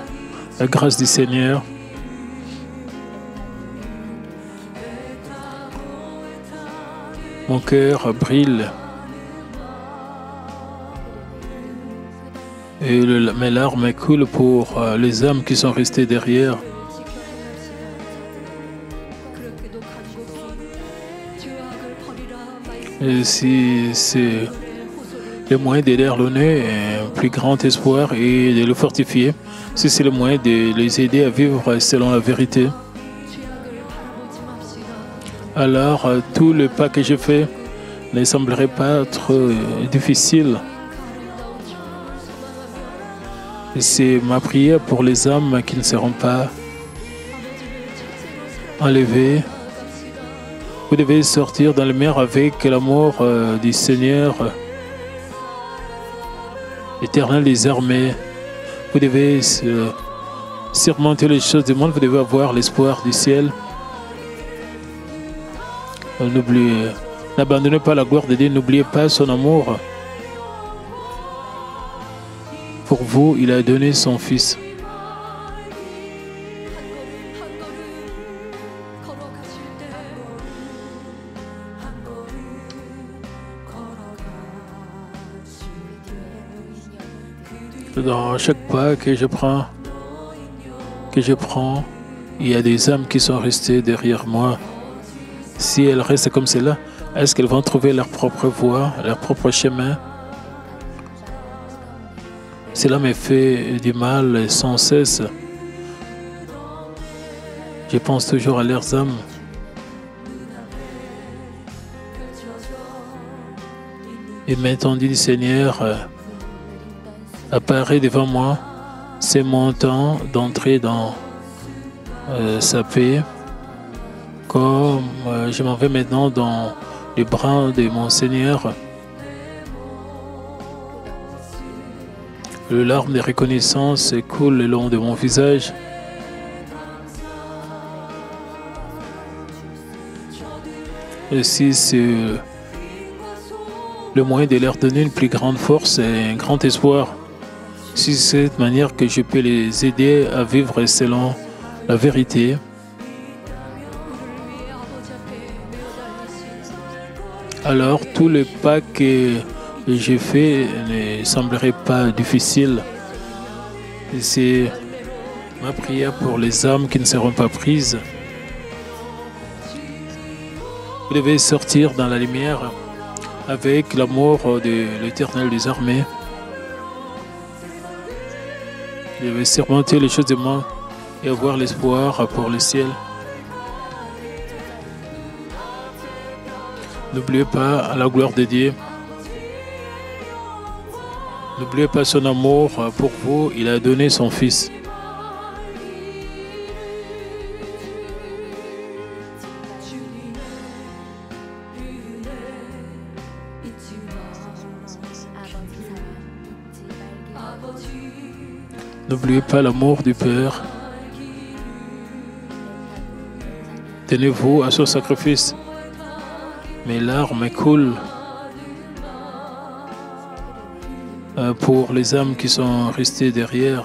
grâce du Seigneur. Mon cœur brille et mes larmes coulent pour les âmes qui sont restées derrière. Et si c'est le moyen de leur donner un plus grand espoir et de le fortifier, si c'est le moyen de les aider à vivre selon la vérité, alors tout le pas que je fais ne semblerait pas trop difficile. C'est ma prière pour les âmes qui ne seront pas enlevées. Vous devez sortir dans le mer avec l'amour du Seigneur, l'Éternel des armées. Vous devez surmonter les choses du monde, vous devez avoir l'espoir du ciel. N'abandonnez pas la gloire de Dieu, n'oubliez pas son amour. Pour vous, il a donné son Fils. Dans chaque pas que je prends, il y a des âmes qui sont restées derrière moi. Si elles restent comme cela, est-ce qu'elles vont trouver leur propre voie, leur propre chemin? Cela me fait du mal sans cesse. Je pense toujours à leurs âmes. Et maintenant, dit le Seigneur, apparaît devant moi. C'est mon temps d'entrer dans sa paix. Comme je m'en vais maintenant dans les bras de mon Seigneur, le larme de reconnaissance coule le long de mon visage. Et si c'est le moyen de leur donner une plus grande force et un grand espoir, si c'est cette manière que je peux les aider à vivre selon la vérité, alors tout le pas que j'ai fait ne semblerait pas difficile. C'est ma prière pour les âmes qui ne seront pas prises. Vous devez sortir dans la lumière avec l'amour de l'Éternel des armées. Vous devez surmonter les choses du monde et avoir l'espoir pour le ciel. N'oubliez pas la gloire de Dieu. N'oubliez pas son amour pour vous. Il a donné son Fils. N'oubliez pas l'amour du Père. Tenez-vous à son sacrifice. Mes larmes coulent pour les âmes qui sont restées derrière.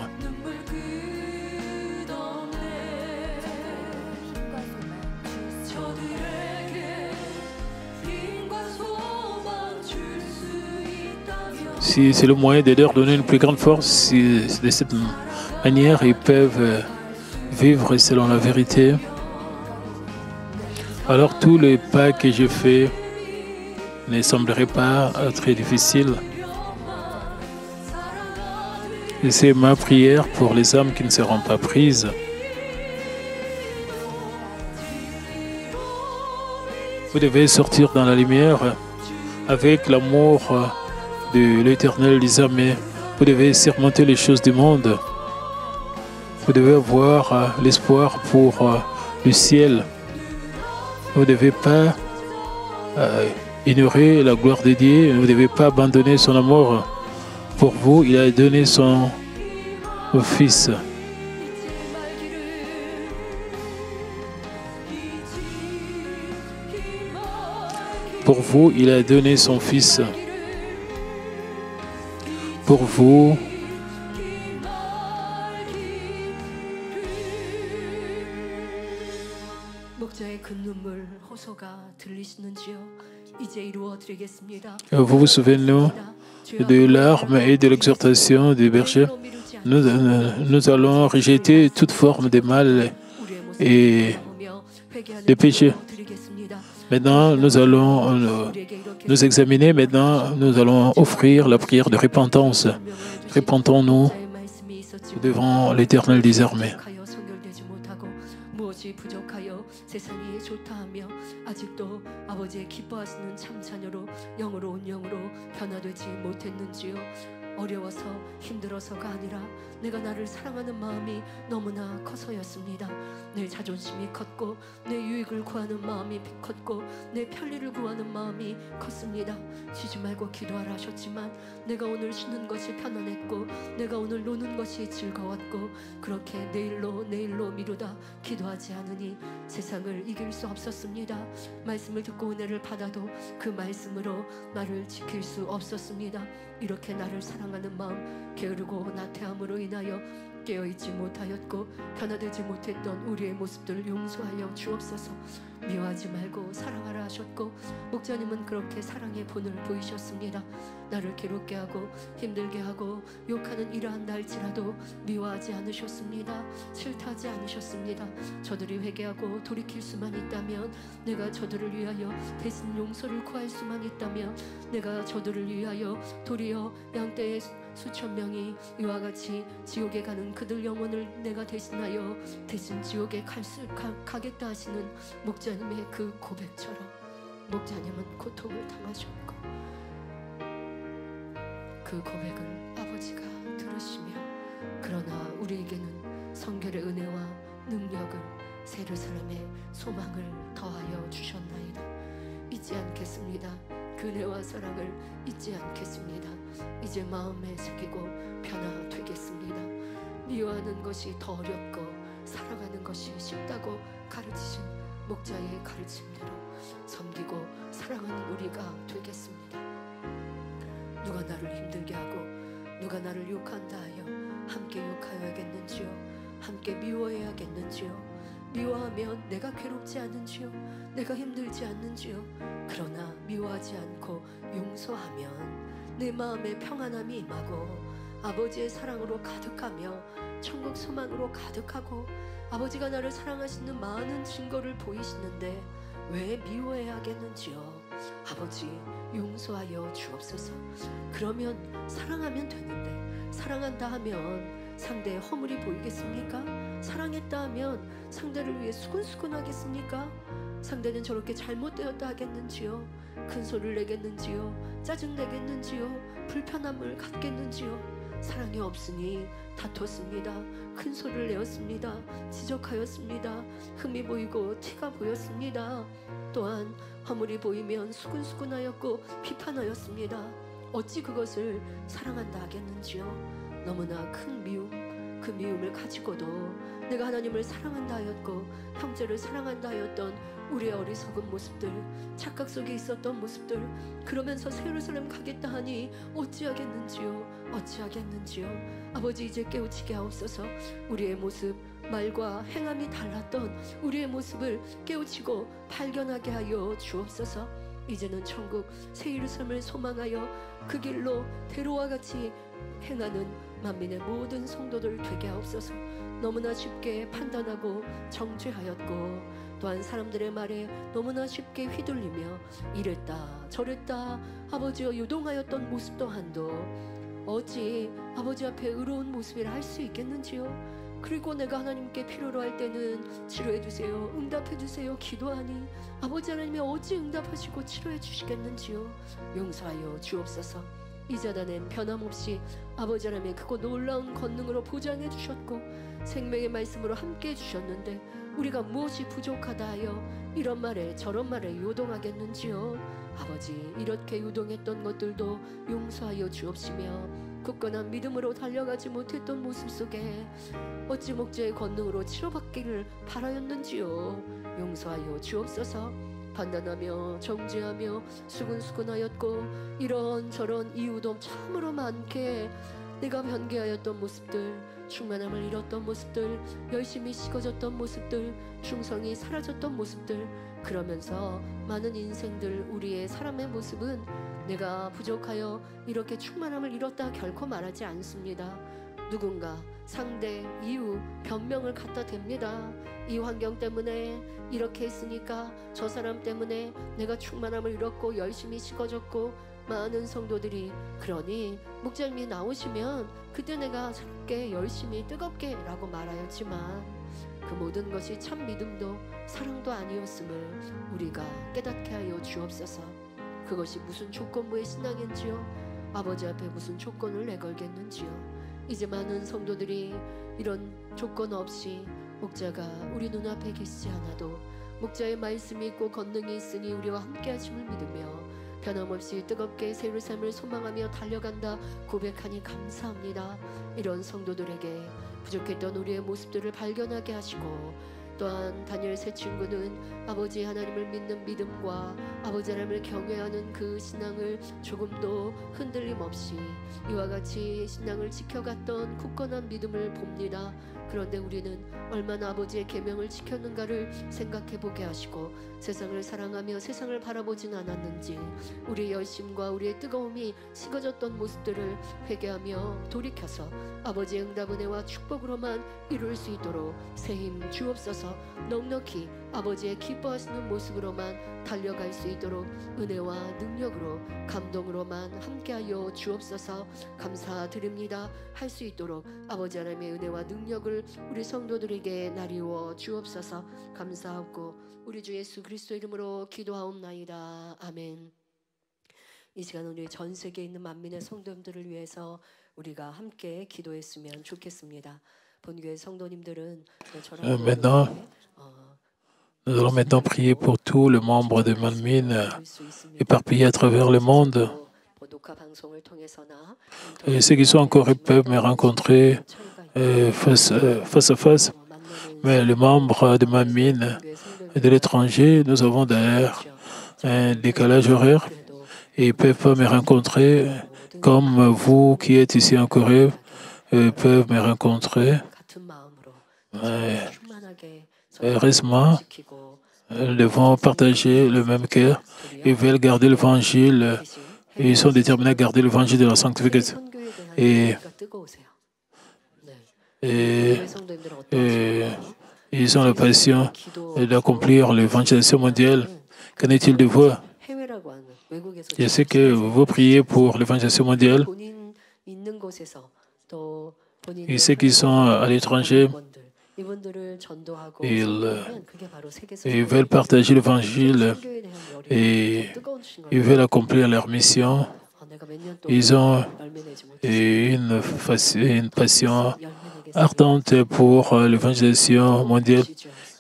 Si c'est le moyen de leur donner une plus grande force, si de cette manière ils peuvent vivre selon la vérité, alors tous les pas que je fais ne sembleraient pas très difficiles. Et c'est ma prière pour les âmes qui ne seront pas prises. Vous devez sortir dans la lumière avec l'amour de l'Éternel des armées. Vous devez surmonter les choses du monde. Vous devez avoir l'espoir pour le ciel. Vous ne devez pas ignorer la gloire de Dieu. Vous ne devez pas abandonner son amour. Pour vous, il a donné son Fils. Pour vous, il a donné son Fils. Pour vous, Vous vous souvenez de l'arme et de l'exhortation du berger. Nous allons rejeter toute forme de mal et de péché. Maintenant, nous allons nous examiner. Maintenant, nous allons offrir la prière de repentance. Repentons-nous devant l'Éternel des armées. 무엇이 부족하여 세상이 좋다 하며 아직도 아버지의 기뻐하시는 참 자녀로 영으로 온 영으로 변화되지 못했는지요. 어려워서 힘들어서가 아니라 내가 나를 사랑하는 마음이 너무나 커서였습니다. 내 자존심이 컸고 내 유익을 구하는 마음이 컸고 내 편리를 구하는 마음이 컸습니다. 쉬지 말고 기도하라 하셨지만 내가 오늘 쉬는 것이 편안했고 내가 오늘 노는 것이 즐거웠고 그렇게 내일로 미루다 기도하지 않으니 세상을 이길 수 없었습니다. 말씀을 듣고 은혜를 받아도 그 말씀으로 나를 지킬 수 없었습니다. 이렇게 나를 사랑하는 마음 게으르고 나태함으로 인하여 깨어있지 못하였고 변화되지 못했던 우리의 모습들을 용서하여 주옵소서. 미워하지 말고 사랑하라 하셨고 목자님은 그렇게 사랑의 본을 보이셨습니다. 나를 괴롭게 하고 힘들게 하고 욕하는 이러한 날지라도 미워하지 않으셨습니다. 싫다하지 않으셨습니다. 저들이 회개하고 돌이킬 수만 있다면 내가 저들을 위하여 대신 용서를 구할 수만 있다면 내가 저들을 위하여 도리어 양떼의 수천 명이 이와 같이 지옥에 가는 그들 영혼을 내가 대신하여 대신 지옥에 가겠다 하시는 목자님의 그 고백처럼 목자님은 고통을 당하셨고 그 고백을 아버지가 들으시며 그러나 우리에게는 성결의 은혜와 능력을 세르살렘의 소망을 더하여 주셨나이다. 잊지 않겠습니다. 그 은혜와 사랑을 잊지 않겠습니다. 이제 마음에 새기고 변화되겠습니다. 미워하는 것이 더 어렵고 사랑하는 것이 쉽다고 가르치신 목자의 가르침대로 섬기고 사랑하는 우리가 되겠습니다. 누가 나를 힘들게 하고 누가 나를 욕한다 하여 함께 욕하여야겠는지요? 함께 미워해야겠는지요? 미워하면 내가 괴롭지 않는지요? 내가 힘들지 않는지요? 그러나 미워하지 않고 용서하면 내 마음에 평안함이 임하고 아버지의 사랑으로 가득하며 천국 소망으로 가득하고 아버지가 나를 사랑하시는 많은 증거를 보이시는데 왜 미워해야겠는지요? 아버지 용서하여 주옵소서. 그러면 사랑하면 되는데 사랑한다 하면 상대의 허물이 보이겠습니까? 사랑했다 하면 상대를 위해 수근수근하겠습니까? 상대는 저렇게 잘못되었다 하겠는지요? 큰 소리를 내겠는지요? 짜증내겠는지요? 불편함을 갖겠는지요? 사랑이 없으니 다퉜습니다. 큰 소리를 내었습니다. 지적하였습니다. 흠이 보이고 티가 보였습니다. 또한 허물이 보이면 수근수근하였고 비판하였습니다. 어찌 그것을 사랑한다 하겠는지요? 너무나 큰 미움, 그 미움을 가지고도 내가 하나님을 사랑한다 하였고 형제를 사랑한다 하였던 우리의 어리석은 모습들, 착각 속에 있었던 모습들, 그러면서 예루살렘 가겠다 하니 어찌하겠는지요? 어찌하겠는지요? 아버지 이제 깨우치게 하옵소서. 우리의 모습, 말과 행함이 달랐던 우리의 모습을 깨우치고 발견하게 하여 주옵소서. 이제는 천국 새 예루살렘을 소망하여 그 길로 대로와 같이 행하는 만민의 모든 성도들 되게 하옵소서. 너무나 쉽게 판단하고 정죄하였고 또한 사람들의 말에 너무나 쉽게 휘둘리며 이랬다 저랬다 아버지와 요동하였던 모습 또한도 어찌 아버지 앞에 의로운 모습이라 할 수 있겠는지요? 그리고 내가 하나님께 필요로 할 때는 치료해 주세요, 응답해 주세요 기도하니 아버지 하나님이 어찌 응답하시고 치료해 주시겠는지요? 용서하여 주옵소서. 이 자단엔 변함없이 아버지 하나님의 크고 놀라운 권능으로 보장해 주셨고 생명의 말씀으로 함께 해주셨는데 우리가 무엇이 부족하다 하여 이런 말에 저런 말에 요동하겠는지요? 아버지 이렇게 요동했던 것들도 용서하여 주옵시며 굳건한 믿음으로 달려가지 못했던 모습 속에 어찌 목자의 권능으로 치료받기를 바라였는지요? 용서하여 주옵소서. 판단하며 정죄하며 수근수근하였고 이런저런 이유도 참으로 많게 내가 변개하였던 모습들, 충만함을 잃었던 모습들, 열심이 식어졌던 모습들, 충성이 사라졌던 모습들, 그러면서 많은 인생들, 우리의 사람의 모습은 내가 부족하여 이렇게 충만함을 잃었다 결코 말하지 않습니다. 누군가 상대, 이유, 변명을 갖다 댑니다. 이 환경 때문에 이렇게 했으니까, 저 사람 때문에 내가 충만함을 잃었고 열심히 식어졌고, 많은 성도들이 그러니 목장님이 나오시면 그때 내가 새롭게 열심히 뜨겁게 라고 말하였지만, 그 모든 것이 참 믿음도 사랑도 아니었음을 우리가 깨닫게 하여 주옵소서. 그것이 무슨 조건부의 신앙인지요, 아버지 앞에 무슨 조건을 내걸겠는지요. 이제 많은 성도들이 이런 조건 없이 목자가 우리 눈앞에 계시지 않아도 목자의 말씀이 있고 권능이 있으니 우리와 함께 하심을 믿으며 변함없이 뜨겁게 새 삶을 소망하며 달려간다 고백하니 감사합니다. 이런 성도들에게 부족했던 우리의 모습들을 발견하게 하시고, 또한 다니엘 세 친구는 아버지 하나님을 믿는 믿음과 아버지 하나님을 경외하는 그 신앙을 조금도 흔들림 없이 이와 같이 신앙을 지켜갔던 굳건한 믿음을 봅니다. 그런데 우리는 얼마나 아버지의 계명을 지켰는가를 생각해 보게 하시고, 세상을 사랑하며 세상을 바라보진 않았는지 우리의 열심과 우리의 뜨거움이 식어졌던 모습들을 회개하며 돌이켜서 아버지의 응답 은혜와 축복으로만 이룰 수 있도록 새 힘 주옵소서. 넉넉히 아버지의 기뻐하시는 모습으로만 달려갈 수 있도록 은혜와 능력으로 감동으로만 함께하여 주옵소서. 감사드립니다. 할 수 있도록 아버지 하나님의 은혜와 능력을 우리 성도들에게 나리워 주옵소서. 감사하고 우리 주 예수 그리스도 이름으로 기도하옵나이다. 아멘. 이 시간 우리 전 세계에 있는 만민의 성도님들을 위해서 우리가 함께 기도했으면 좋겠습니다. 본교회 성도님들은 Maintenant, nous allons maintenant prier pour tous les membres de Manmin éparpillés à travers le monde. Et ceux qui sont en Corée peuvent me rencontrer face à face. Mais les membres de Manmin et de l'étranger, nous avons d'ailleurs un décalage horaire et ils ne peuvent pas me rencontrer comme vous qui êtes ici en Corée peuvent me rencontrer. Heureusement, ils vont partager le même cœur. Ils veulent garder l'évangile. Ils sont déterminés à garder l'évangile de la sanctification. Et ils ont la passion d'accomplir l'évangélisation mondiale. Qu'en est-il de vous? Je sais que vous priez pour l'évangélisation mondiale. Et ceux qui sont à l'étranger, ils veulent partager l'évangile et ils veulent accomplir leur mission. Ils ont une passion ardente pour l'évangélisation mondiale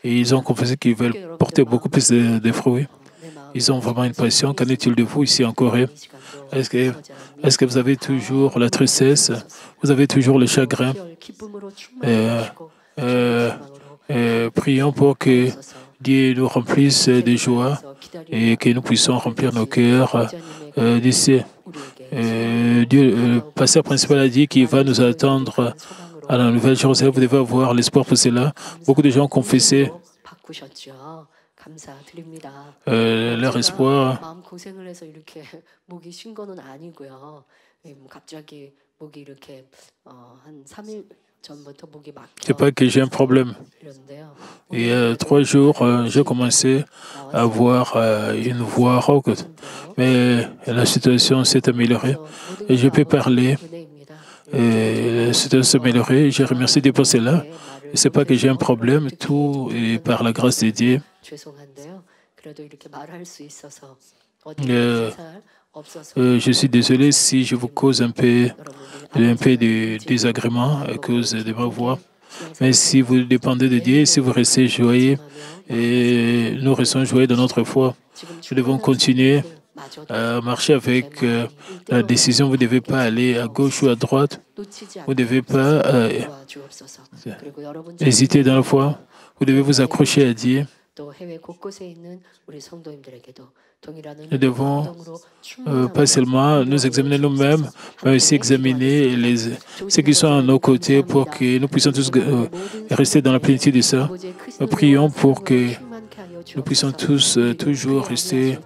et ils ont confessé qu'ils veulent porter beaucoup plus de fruits. Ils ont vraiment une passion. Qu'en est-il de vous ici en Corée? Est-ce que vous avez toujours la tristesse? Vous avez toujours le chagrin? Prions pour que Dieu nous remplisse de joie et que nous puissions remplir nos cœurs d'ici. Le pasteur principal a dit qu'il va nous attendre à la Nouvelle-Jérusalem. Vous devez avoir l'espoir pour cela. Beaucoup de gens ont confessé leur espoir. Ce n'est pas que j'ai un problème. Il y a 3 jours, j'ai commencé à avoir une voix rauque. Mais la situation s'est améliorée et je peux parler. Et la situation s'est améliorée. Je remercie Dieu pour cela. Ce n'est pas que j'ai un problème, tout est par la grâce de Dieu. Je suis désolé si je vous cause un peu de désagrément à cause de ma voix. Mais si vous dépendez de Dieu, si vous restez joyeux, et nous restons joyeux dans notre foi, nous devons continuer à marcher avec la décision. Vous ne devez pas aller à gauche ou à droite. Vous ne devez pas hésiter dans la foi. Vous devez vous accrocher à Dieu. Nous devons pas seulement nous examiner nous-mêmes, mais aussi examiner ceux qui sont à nos côtés pour que nous puissions tous rester dans la plénitude de ça. Nous prions pour que nous puissions tous toujours rester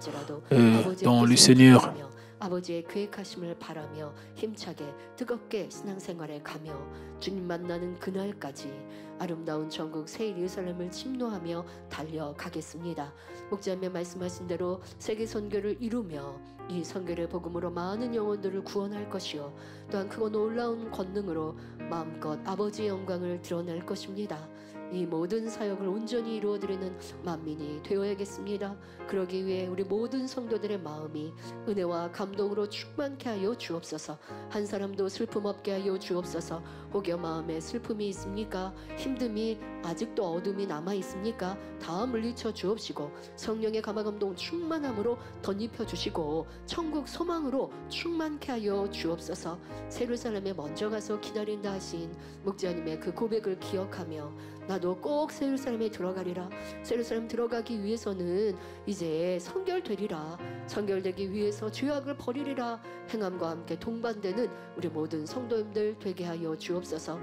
dans le Seigneur. 아버지의 계획하심을 바라며 힘차게 뜨겁게 신앙생활에 가며 주님 만나는 그날까지 아름다운 천국 새 예루살렘을 침노하며 달려가겠습니다. 목자님의 말씀하신 대로 세계 선교를 이루며 이 선교의 복음으로 많은 영혼들을 구원할 것이요 또한 크고 놀라운 권능으로 마음껏 아버지의 영광을 드러낼 것입니다. 이 모든 사역을 온전히 이루어드리는 만민이 되어야겠습니다. 그러기 위해 우리 모든 성도들의 마음이 은혜와 감동으로 충만케 하여 주옵소서. 한 사람도 슬픔 없게 하여 주옵소서. 혹여 마음에 슬픔이 있습니까? 힘듦이 아직도 어둠이 남아 있습니까? 다 물리쳐 주옵시고 성령의 감화감동 충만함으로 덧입혀 주시고 천국 소망으로 충만케 하여 주옵소서. 예루살렘에 먼저 가서 기다린다 하신 목자님의 그 고백을 기억하며 나도 꼭 예루살렘에 들어가리라. 예루살렘 들어가기 위해서는 이제 성결되리라. 성결되기 위해서 죄악을 버리리라. 행함과 함께 동반되는 우리 모든 성도님들 되게 하여 주옵소서.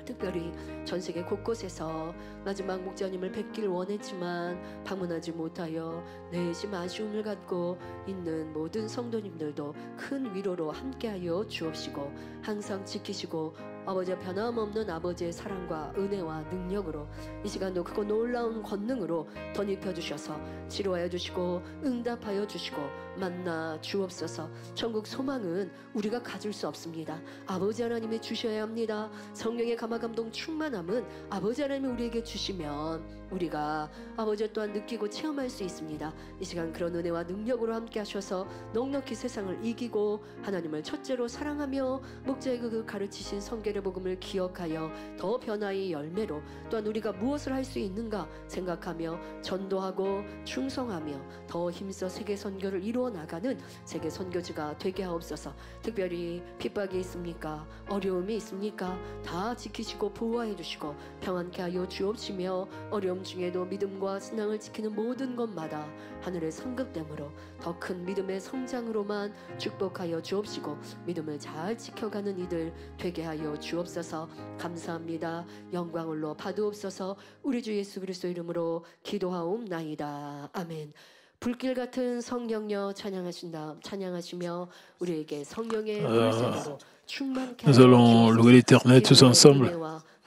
특별히 전 세계 곳곳에서 마지막 목자님을 뵙길 원했지만 방문하지 못하여 내심 아쉬움을 갖고 있는 모든 성도님들도 큰 위로로 함께하여 주옵시고 항상 지키시고 아버지의 변함없는 아버지의 사랑과 은혜와 능력으로 이 시간도 크고 놀라운 권능으로 덧입혀 주셔서 치료하여 주시고 응답하여 주시고 만나 주옵소서. 천국 소망은 우리가 가질 수 없습니다. 아버지 하나님이 주셔야 합니다. 성령의 감화감동 충만함은 아버지 하나님이 우리에게 주시면 우리가 아버지 또한 느끼고 체험할 수 있습니다. 이 시간 그런 은혜와 능력으로 함께 하셔서 넉넉히 세상을 이기고 하나님을 첫째로 사랑하며 목자의 그 가르치신 성결의 복음을 기억하여 더 변화의 열매로 또한 우리가 무엇을 할 수 있는가 생각하며 전도하고 충성하며 더 힘써 세계 선교를 이루어 나가는 세계 선교지가 되게 하옵소서. 특별히 핍박이 있습니까? 어려움이 있습니까? 다 지키시고 보호해 주시고 평안케 하여 주옵시며 어려움 중에도 믿음과 신앙을 지키는 모든 것마다 하늘의 상급됨으로 더 큰 믿음의 성장으로만 축복하여 주옵시고 믿음을 잘 지켜가는 이들 되게 하여 주옵소서. 감사합니다. 영광을로 받으옵소서. 우리 주 예수 그리스도 이름으로 기도하옵나이다. 아멘. 불길 같은 성령여 찬양하시며 우리에게 성령의 불새로 충만케 Nous allons louer l'Éternel tous ensemble.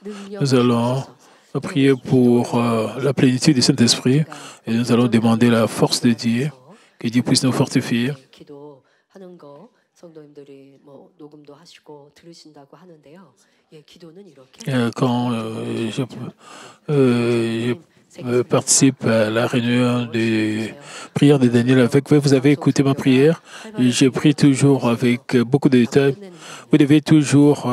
Nous allons prier pour la plénitude du Saint-Esprit et nous allons demander la force de Dieu, que Dieu puisse nous fortifier. 기도하는 거 성도님들이 뭐 녹음도 하시고 들으신다고 하는데요. 예, 기도는 이렇게. Quand je participe à la réunion de prière de Daniel avec vous, vous avez écouté ma prière. Je prie toujours avec beaucoup de détails. Vous devez toujours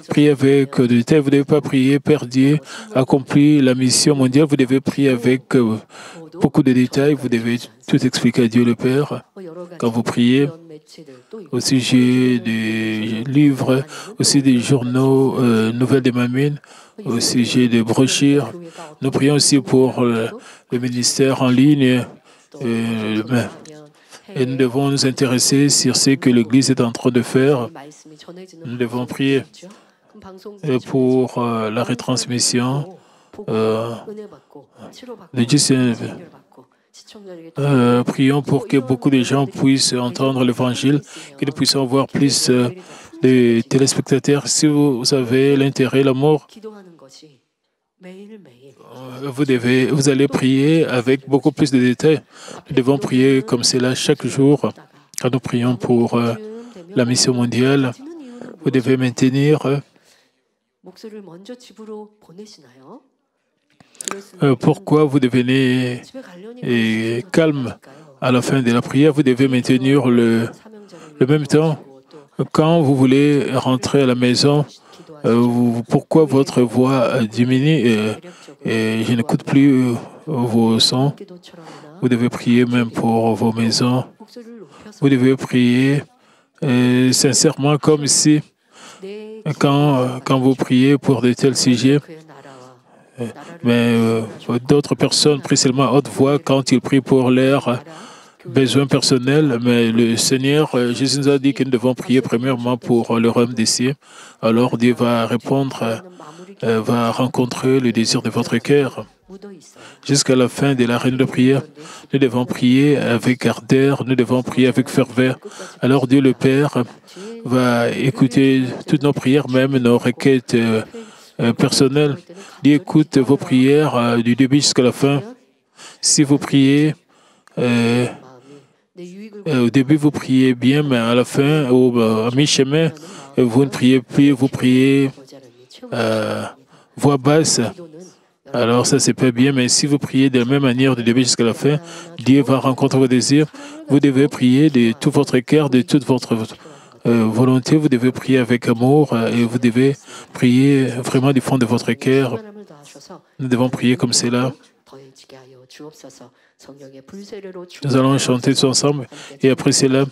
prier avec de détails. Vous ne devez pas prier, Père Dieu, accomplir la mission mondiale. Vous devez prier avec beaucoup de détails. Vous devez tout expliquer à Dieu le Père quand vous priez. Au sujet des livres, aussi des journaux, nouvelles de Mamine, au sujet des brochures. Nous prions aussi pour le ministère en ligne. Et nous devons nous intéresser sur ce que l'Église est en train de faire. Nous devons prier pour la retransmission de Dieu. Prions pour que beaucoup de gens puissent entendre l'Évangile, que nous puissions avoir plus de téléspectateurs. Si vous avez l'intérêt, l'amour, vous allez prier avec beaucoup plus de détails. Nous devons prier comme cela chaque jour. Quand nous prions pour la mission mondiale, vous devez maintenir pourquoi vous devenez calme à la fin de la prière. Vous devez maintenir le même temps. Quand vous voulez rentrer à la maison, pourquoi votre voix diminue et je n'écoute plus vos sons. Vous devez prier même pour vos maisons. Vous devez prier sincèrement comme si quand vous priez pour de tels sujets, Mais d'autres personnes prient seulement à haute voix quand ils prient pour leurs besoins personnels. Mais le Seigneur Jésus nous a dit que nous devons prier premièrement pour le royaume des cieux. Alors Dieu va répondre, va rencontrer le désir de votre cœur. Jusqu'à la fin de la réunion de prière, nous devons prier avec ardeur, nous devons prier avec ferveur. Alors Dieu le Père va écouter toutes nos prières, même nos requêtes personnelles. Dieu écoute vos prières du début jusqu'à la fin. Si vous priez, au début vous priez bien, mais à la fin, à mi-chemin, vous ne priez plus, vous priez voix basse. Alors ça, c'est pas bien, mais si vous priez de la même manière du début jusqu'à la fin, Dieu va rencontrer vos désirs. Vous devez prier de tout votre cœur, de toute votre volonté. Vous devez prier avec amour et vous devez prier vraiment du fond de votre cœur. Nous devons prier comme cela. Nous allons chanter tous ensemble et après cela,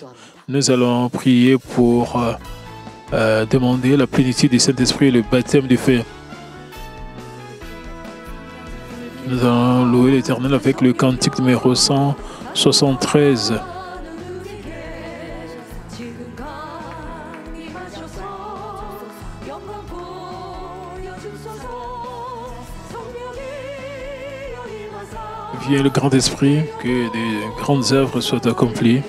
nous allons prier pour demander la plénitude du Saint-Esprit et le baptême du feu. Nous allons louer l'Éternel avec le cantique numéro 173. Viens le grand esprit, que des grandes œuvres soient accomplies.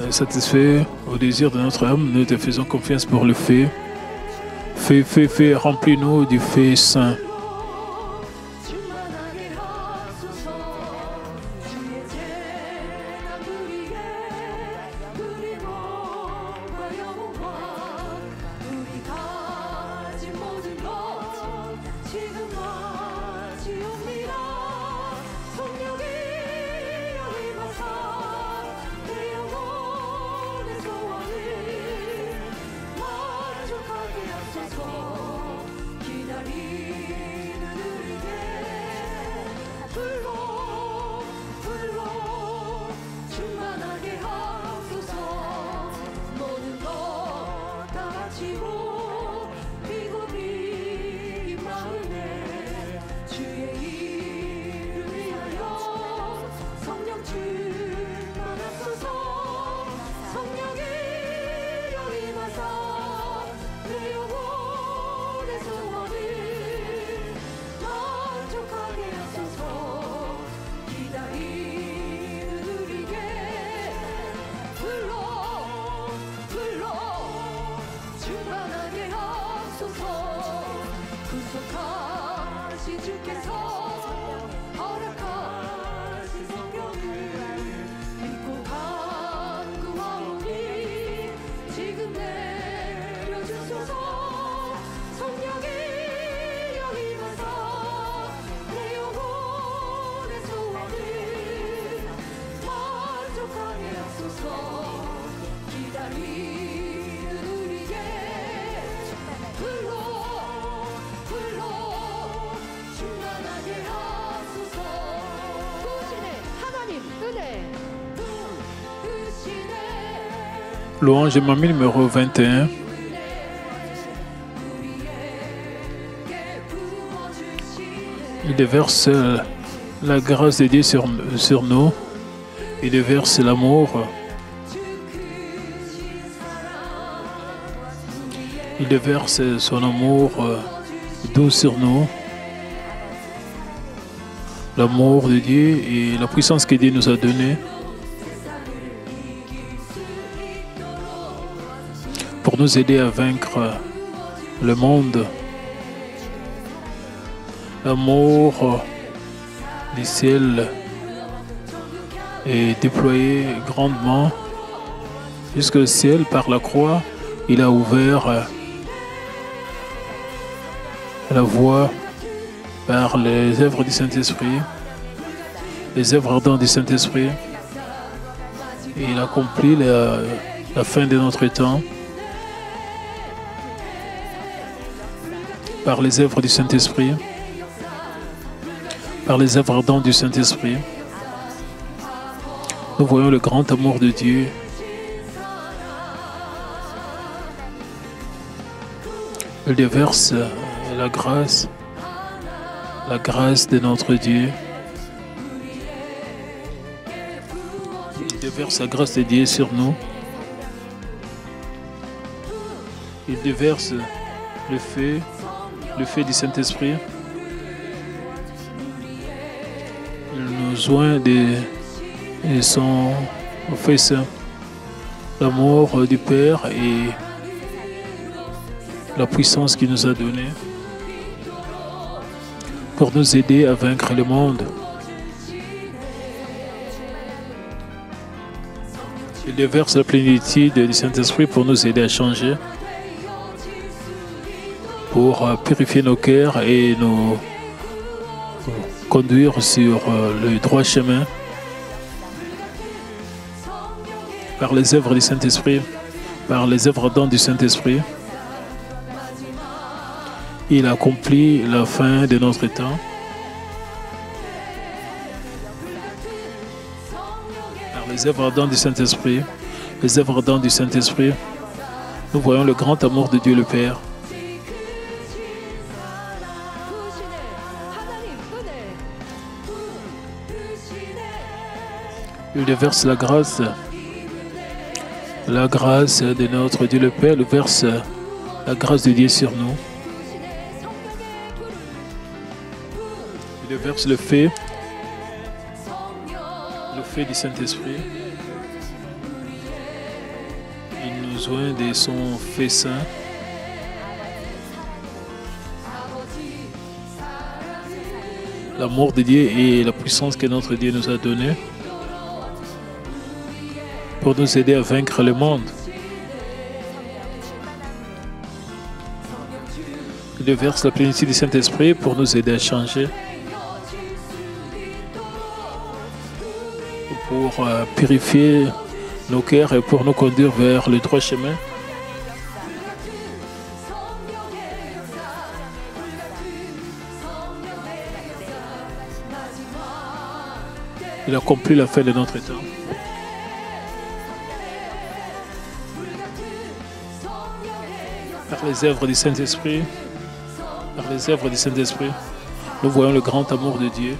Satisfait au désir de notre âme, nous te faisons confiance pour le feu. Feu, remplis-nous du feu saint. Louange et mamie numéro 21. Il déverse la grâce de Dieu sur nous. Il déverse l'amour. Il déverse son amour doux sur nous. L'amour de Dieu et la puissance que Dieu nous a donnée. Pour nous aider à vaincre le monde. L'amour du ciel est déployé grandement jusqu'au ciel par la croix. Il a ouvert la voie par les œuvres du Saint-Esprit, les œuvres ardentes du Saint-Esprit. Et il accomplit la fin de notre temps. Par les œuvres du Saint-Esprit, par les œuvres ardentes du Saint-Esprit, nous voyons le grand amour de Dieu. Il déverse la grâce de notre Dieu. Il déverse la grâce de Dieu sur nous. Il déverse le feu du Saint-Esprit. Il nous oint de son Fils, l'amour du Père et la puissance qu'il nous a donnée pour nous aider à vaincre le monde. Il déverse la plénitude du Saint-Esprit pour nous aider à changer, pour purifier nos cœurs et nous conduire sur le droit chemin par les œuvres du Saint-Esprit, par les œuvres ardentes du Saint-Esprit. Il accomplit la fin de notre temps. Par les œuvres ardentes du Saint-Esprit, les œuvres ardentes du Saint-Esprit, nous voyons le grand amour de Dieu le Père. Il déverse la grâce de notre Dieu le Père, il verse la grâce de Dieu sur nous. Il déverse le feu du Saint-Esprit. Il nous oint de son Fils saint. L'amour de Dieu et la puissance que notre Dieu nous a donnée pour nous aider à vaincre le monde. Il déverse la plénitude du Saint-Esprit pour nous aider à changer, pour purifier nos cœurs et pour nous conduire vers le droit chemin. Il accomplit la fin de notre temps. Par les œuvres du Saint-Esprit, nous voyons le grand amour de Dieu.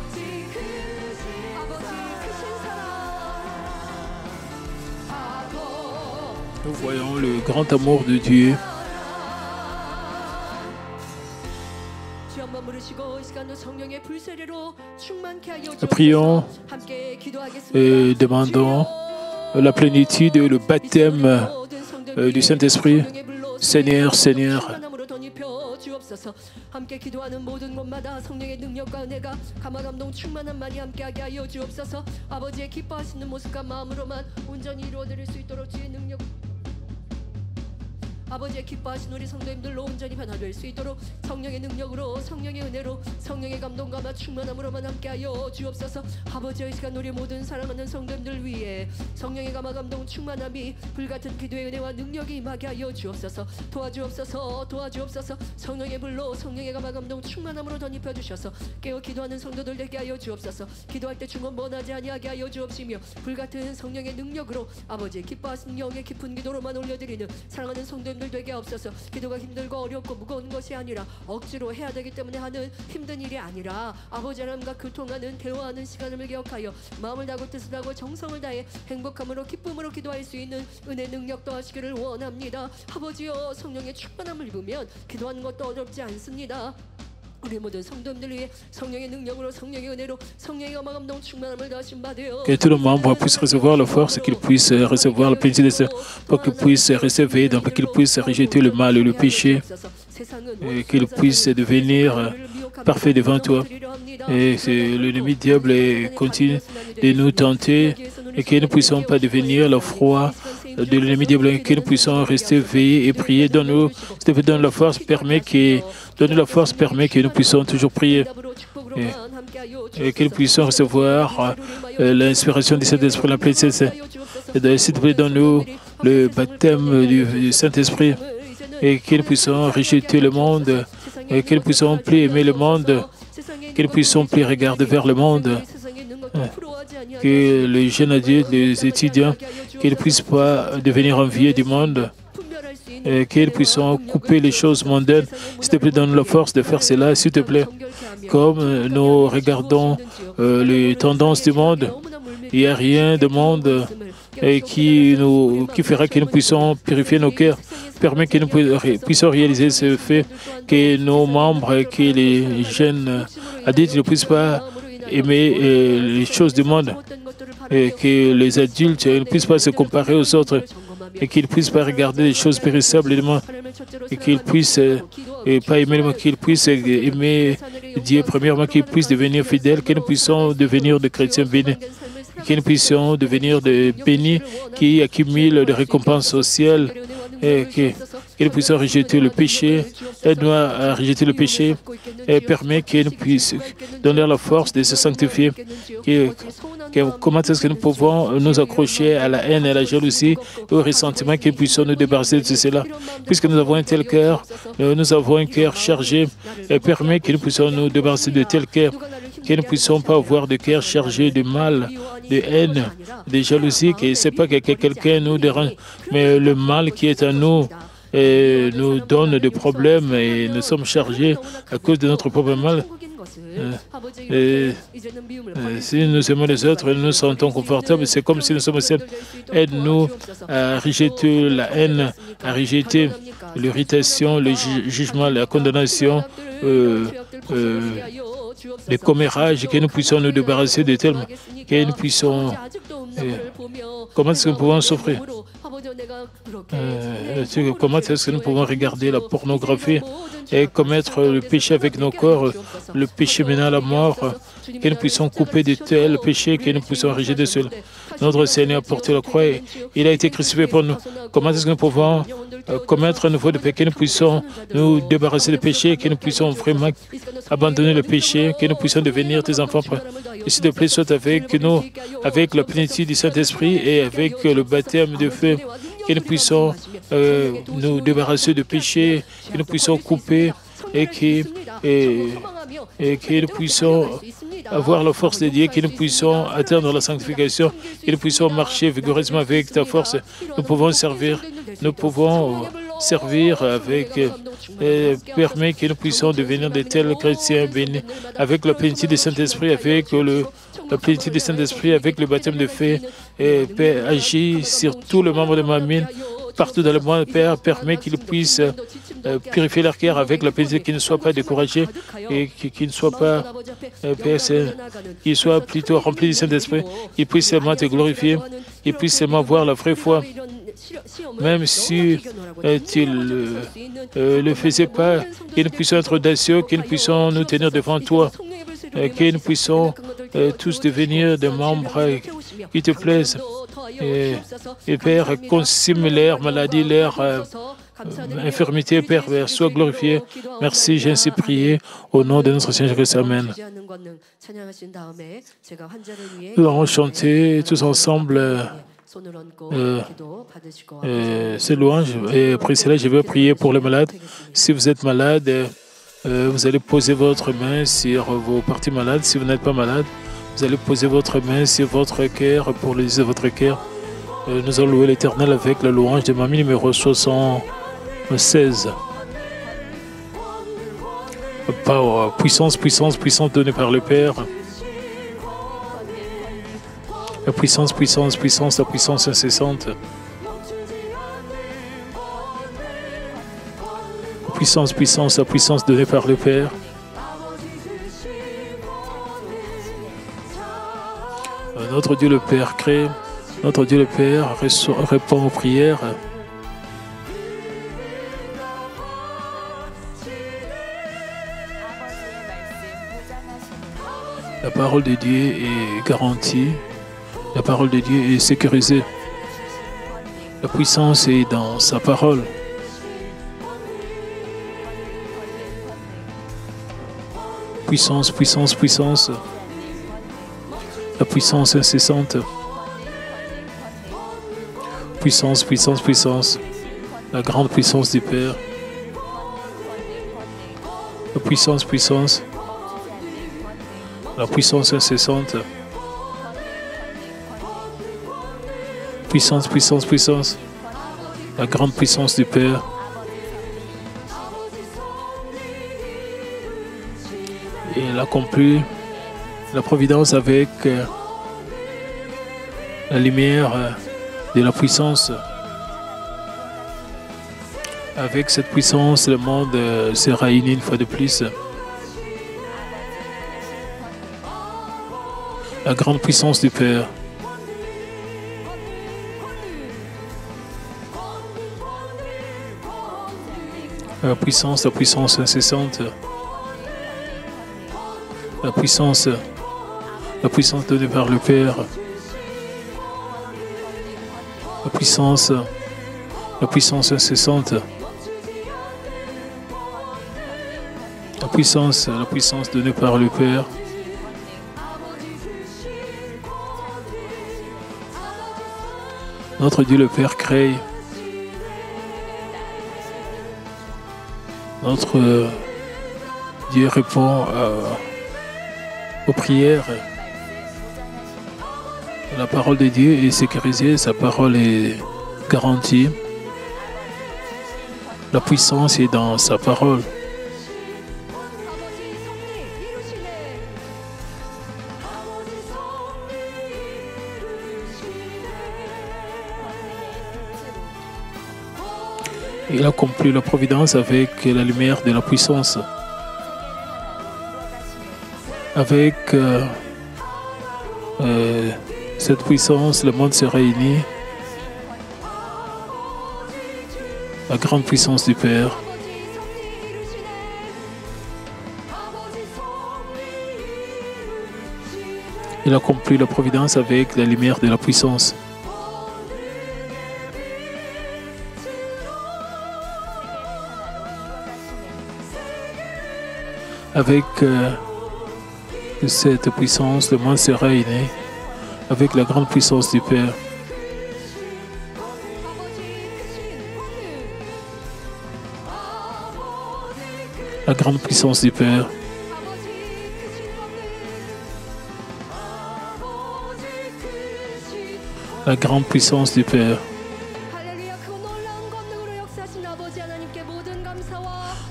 Nous voyons le grand amour de Dieu. Prions et demandons la plénitude et le baptême du Saint-Esprit. Seigneur, Seigneur, 함께 기도하는 모든 곳마다 성령의 능력과 은혜가 감화감동 충만한 많이 함께하게 하여 주옵소서. 아버지의 기뻐하시는 모습과 마음으로만 온전히 이루어드릴 수 있도록 주의 능력 아버지의 기뻐하신 우리 성도님들로 온전히 변화될 수 있도록 성령의 능력으로 성령의 은혜로 성령의 감동과 충만함으로만 함께하여 주옵소서. 아버지의 시간 우리 모든 사랑하는 성도님들 위해 성령의 감화 감동 충만함이 불같은 기도의 은혜와 능력이 임하게 하여 주옵소서. 도와주옵소서. 성령의 불로 성령의 감화 감동 충만함으로 덧입혀 주셔서 깨어 기도하는 성도들 되게 하여 주옵소서. 기도할 때 중언번하지 아니하게 하여 주옵시며 불같은 성령의 능력으로 아버지의 기뻐하신 영의 깊은 기도로만 올려드리는 사랑하는 성도님들 되게 없어서 기도가 힘들고 어렵고 무거운 것이 아니라 억지로 해야 되기 때문에 하는 힘든 일이 아니라 아버지 하나님과 교통하는 대화하는 시간을 기억하여 마음을 다하고 뜻을 다하고 정성을 다해 행복함으로 기쁨으로 기도할 수 있는 은혜 능력 더하시기를 원합니다. 아버지여 성령의 충만함을 입으면 기도하는 것도 어렵지 않습니다. 우리 모든 성도님들 위해 성령의 능력으로 성령의 은혜로 성령의 감화 감동 충만함을 더하심 받으여 que tous les membres puissent recevoir la force, qu'ils puissent recevoir la plénitude de Dieu, pour qu'ils puissent recevoir, pour qu'ils puissent rejeter le mal et le péché, et qu'ils puissent devenir parfaits devant toi. Et l'ennemi diable continue de nous tenter et que nous ne puissions pas devenir le froid de l'ennemi diable, et que nous puissions rester veillés et prier. Donne-nous la force, permet que nous puissions toujours prier. Et que nous puissions recevoir l'inspiration du Saint-Esprit, la plénitude. Et s'il te plaît, donne-nous le baptême du Saint-Esprit. Et que nous puissions rejeter le monde. Et que nous puissions plus aimer le monde. Que nous puissions plus regarder vers le monde. Que les jeunes adultes, les étudiants, qu'ils ne puissent pas devenir envieux du monde. que nous puissions couper les choses mondaines. S'il te plaît, donne la force de faire cela, s'il te plaît. Comme nous regardons les tendances du monde, il n'y a rien de monde qui fera que nous puissions purifier nos cœurs. Permet que nous puissions réaliser ce fait que nos membres, que les jeunes adultes ne puissent pas aimer les choses du monde, et que les adultes ne puissent pas se comparer aux autres, et qu'ils ne puissent pas regarder les choses périssables du monde, et qu'ils puissent pas aimer le monde, qu'ils puissent aimer Dieu premièrement, qu'ils puissent devenir fidèles, que nous puissions devenir des chrétiens bénis, que nous puissions devenir des bénis qui accumulent des récompenses au ciel, et que nous puissions rejeter le péché. Aide-nous à rejeter le péché et permet que nous puissions donner la force de se sanctifier. Comment est-ce que nous pouvons nous accrocher à la haine et à la jalousie, au ressentiment, que nous puissions nous débarrasser de cela? Puisque nous avons un tel cœur, nous avons un cœur chargé, et permet que nous puissions nous débarrasser de tel cœur, que nous ne puissions pas avoir de cœur chargé de mal, de haine, de jalousie, que ce n'est pas que quelqu'un nous dérange, mais le mal qui est en nous nous donne des problèmes et nous sommes chargés à cause de notre propre mal. Si nous aimons les autres et nous nous sentons confortables, c'est comme si nous sommes seuls. Aide-nous à rejeter la haine, à rejeter l'irritation, le jugement, la condamnation, les commérages, que nous puissions nous débarrasser de tels, que nous puissions... comment est-ce que nous pouvons souffrir? Comment est-ce que nous pouvons regarder la pornographie et commettre le péché avec nos corps, le péché menant à la mort, que nous puissions couper de tels péchés, que nous puissions rejeter cela. Notre Seigneur a porté la croix et il a été crucifié pour nous. Comment est-ce que nous pouvons commettre un nouveau de péché, que nous puissions nous débarrasser des péchés, que nous puissions vraiment abandonner le péché, que nous puissions devenir tes enfants. Et s'il te plaît, sois avec nous, avec la plénitude du Saint-Esprit et avec le baptême de feu, que nous puissions nous débarrasser de péché, que nous puissions couper et que nous puissions avoir la force de Dieu, que nous puissions atteindre la sanctification, que nous puissions marcher vigoureusement avec ta force. Nous pouvons servir avec, permet que nous puissions devenir de tels chrétiens bénis, avec la plénitude du Saint-Esprit, avec la plénitude du Saint-Esprit, avec le baptême de feu, et Père, agis sur tous les membres de ma mine, partout dans le monde, Père, permet qu'ils puissent purifier leur cœur avec la plénitude, qu'ils ne soient pas découragés et qu'ils ne soient pas, Père, qu'ils soient plutôt remplis du Saint-Esprit, qu'ils puissent seulement te glorifier, qu'ils puissent seulement voir la vraie foi. Même si tu ne le faisais pas, que nous puissions être audacieux, que nous puissions nous tenir devant toi, que nous puissions tous devenir des membres qui te plaisent. Et Père, consume leur maladie, leur infirmité, Père, sois glorifié. Merci, j'ai ainsi prié au nom de notre Seigneur Jésus. Amen. Nous allons chanter tous ensemble ces louanges. Et après cela, je vais prier pour les malades. Si vous êtes malade, vous allez poser votre main sur vos parties malades. Si vous n'êtes pas malade, vous allez poser votre main sur votre cœur pour le dire de votre cœur. Nous allons louer l'Éternel avec la louange de Mamie numéro 76. Power, puissance, puissance, puissance donnée par le Père. La puissance, puissance, puissance, la puissance incessante. La puissance, puissance, la puissance donnée par le Père. Notre Dieu le Père crée, notre Dieu le Père répond aux prières. La parole de Dieu est garantie. La parole de Dieu est sécurisée. La puissance est dans sa parole. Puissance, puissance, puissance. La puissance incessante. Puissance, puissance, puissance. La grande puissance du Père. La puissance, puissance. La puissance incessante. Puissance, puissance, puissance. La grande puissance du Père. Et il accomplit la providence avec la lumière de la puissance. Avec cette puissance, le monde sera uni une fois de plus. La grande puissance du Père. La puissance incessante. La puissance donnée par le Père. La puissance incessante. La puissance donnée par le Père. Notre Dieu le Père crée. Notre Dieu répond aux prières. La parole de Dieu est sécurisée, sa parole est garantie. La puissance est dans sa parole. Il accomplit la providence avec la lumière de la puissance. Avec cette puissance, le monde se réunit. La grande puissance du Père. Il accomplit la providence avec la lumière de la puissance. Avec cette puissance, le monde sera réuni avec la grande puissance du Père. La grande puissance du Père. La grande puissance du Père.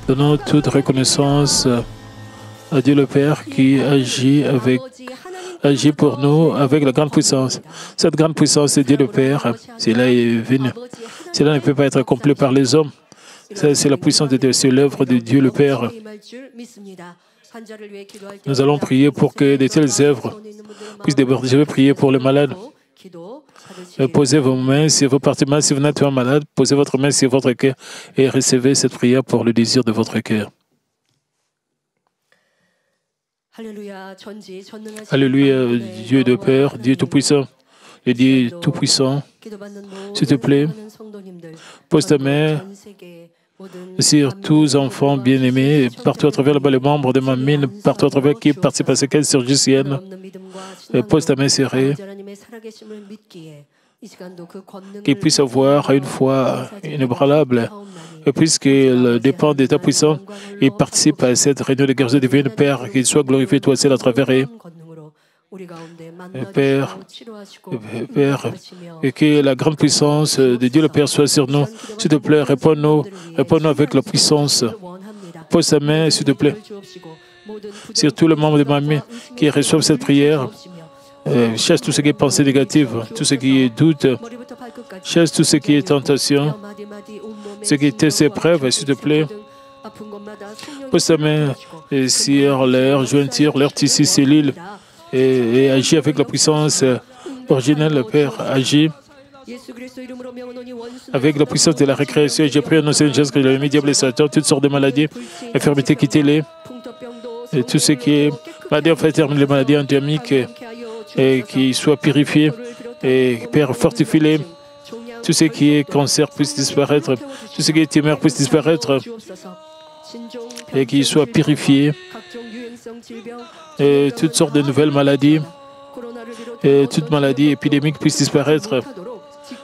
Donnons toute reconnaissance à Dieu le Père qui agit pour nous avec la grande puissance. Cette grande puissance, c'est Dieu le Père. Cela est venu. Cela ne peut pas être accompli par les hommes. C'est la puissance de Dieu, c'est l'œuvre de Dieu le Père. Nous allons prier pour que de telles œuvres puissent déborder. Je vais prier pour les malades. Posez vos mains sur vos parties. Si vous n'êtes pas malade, posez votre main sur votre cœur et recevez cette prière pour le désir de votre cœur. Alléluia, Dieu de Père, Dieu Tout-Puissant, et Dieu Tout-Puissant, s'il te plaît, pose ta main sur tous enfants bien-aimés, partout à travers les membres de ma mine, partout à travers qui participent à ces quêtes surgiciennes. Pose ta main serrée, qu'ils puissent avoir une foi inébranlable. Et puisqu'il dépend de ta puissance, il participe à cette réunion de guérison divine. Père, qu'il soit glorifié, toi seul à travers eux. Père, et que la grande puissance de Dieu le Père soit sur nous. S'il te plaît, réponds-nous avec la puissance. Pose ta main, s'il te plaît, sur tous les membres de ma main qui reçoivent cette prière. Chasse tout ce qui est pensée négative, tout ce qui est doute, chasse tout ce qui est tentation, ce qui est tes épreuves, s'il te plaît. Pose ta main sur leur jointure, leur tissu, cellules, et agis avec la puissance originelle, le Père. Agis avec la puissance de la récréation. J'ai prié au nom de Jésus que le diable et Satan, toutes sortes de maladies, infirmités, quittez-les. Et tout ce qui est maladie, en fait, termine les maladies endémiques, et qui soient purifiés. Et Père, fortifie-les. Tout ce qui est cancer puisse disparaître. Tout ce qui est tumeur puisse disparaître. Et qu'ils soient purifiés. Et toutes sortes de nouvelles maladies. Et toute maladie épidémique puisse disparaître.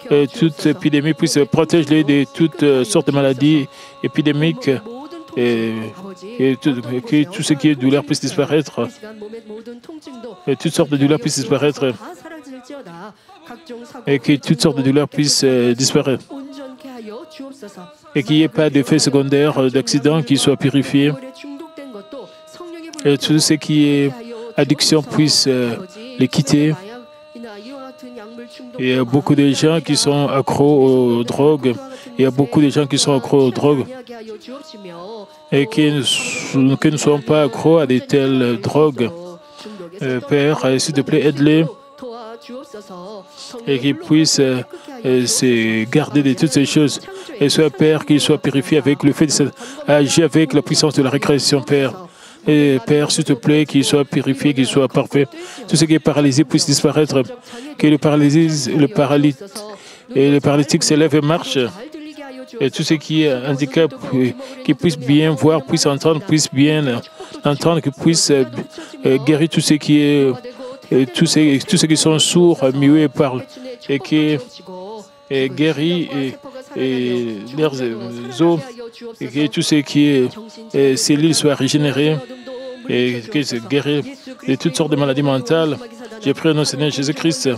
Et toute épidémie puisse protéger de toutes sortes de maladies épidémiques. Et que tout ce qui est douleur puisse disparaître. Et toutes sortes de douleurs puissent disparaître. Et que toutes sortes de douleurs puissent disparaître. et qu'il n'y ait pas d'effet secondaire d'accident qui soit purifié. Et tout ce qui est addiction puisse les quitter. Il y a beaucoup de gens qui sont accros aux drogues. Il y a beaucoup de gens qui sont accros aux drogues et qui ne sont pas accros à de telles drogues. Père, s'il te plaît, aide-les et qu'ils puissent se garder de toutes ces choses. Et soit Père, qu'ils soient purifiés avec le fait d'agir avec la puissance de la récréation, Père. Et Père, s'il te plaît, qu'ils soient purifiés, qu'ils soient parfaits. Tout ce qui est paralysé puisse disparaître. Que le paralytique s'élève et marche. Et tout ce qui est handicap, qu'ils puissent bien voir, puissent entendre, puissent bien entendre, qu'ils puissent guérir tout ce qui est, tous ceux qui sont sourds, muets et parlent, et qui guérit et leurs os, et que tout ce qui est cellules soient régénérées, et que se guérir de toutes sortes de maladies mentales. J'ai prié au nom du Seigneur Jésus-Christ.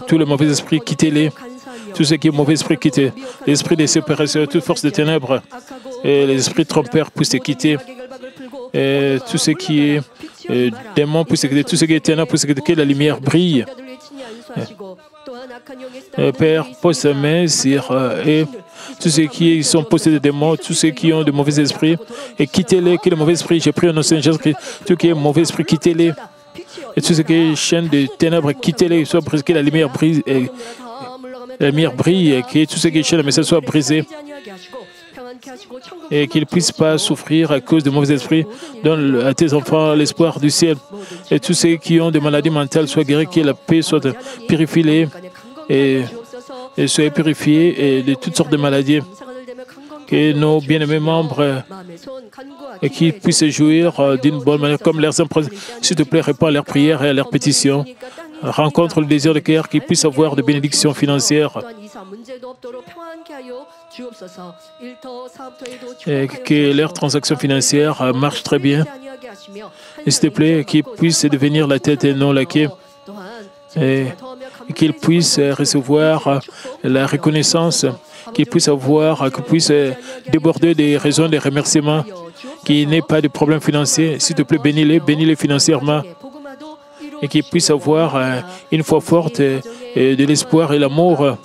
Tous les mauvais esprits, quittez-les. Tout ce qui est mauvais esprit, quittez. L'esprit de séparation, toute force de ténèbres, et les esprits trompeurs puissent se quitter. Et tout ce qui est démon puisse se quitter. Tout ce qui est ténèbres puisse se quitter. Que la lumière brille. Père, pose sa main sur et tous ceux qui sont possédés de démons, tous ceux qui ont de mauvais esprits, et quittez-les, que les mauvais esprits, j'ai pris au nom de Jésus-Christ, tout ce qui est mauvais esprit, quittez-les. Et tout ce qui est chaîne de ténèbres, quittez-les, soit brisé, que la lumière brise, et la lumière brille, et que tout ce qui est chaîne, mais ça soit brisé. Et qu'ils ne puissent pas souffrir à cause de mauvais esprits. Donne à tes enfants l'espoir du ciel. Et tous ceux qui ont des maladies mentales soient guéris, que la paix soit purifiée et soient purifiés et de toutes sortes de maladies. Que nos bien-aimés membres et qui puissent jouir d'une bonne manière comme leurs enfants. S'il te plaît, réponds à leurs prières et à leurs pétitions. Rencontre le désir de cœur, qu'ils puissent avoir de bénédictions financières. Et que leurs transactions financières marchent très bien. Et s'il te plaît, qu'ils puissent devenir la tête et non la queue. Et qu'ils puissent recevoir la reconnaissance, qu'ils puissent déborder des raisons de remerciements, qu'il n'ait pas de problème financier. S'il te plaît, bénis-les financièrement. Et qu'ils puissent avoir une foi forte et de l'espoir et l'amour.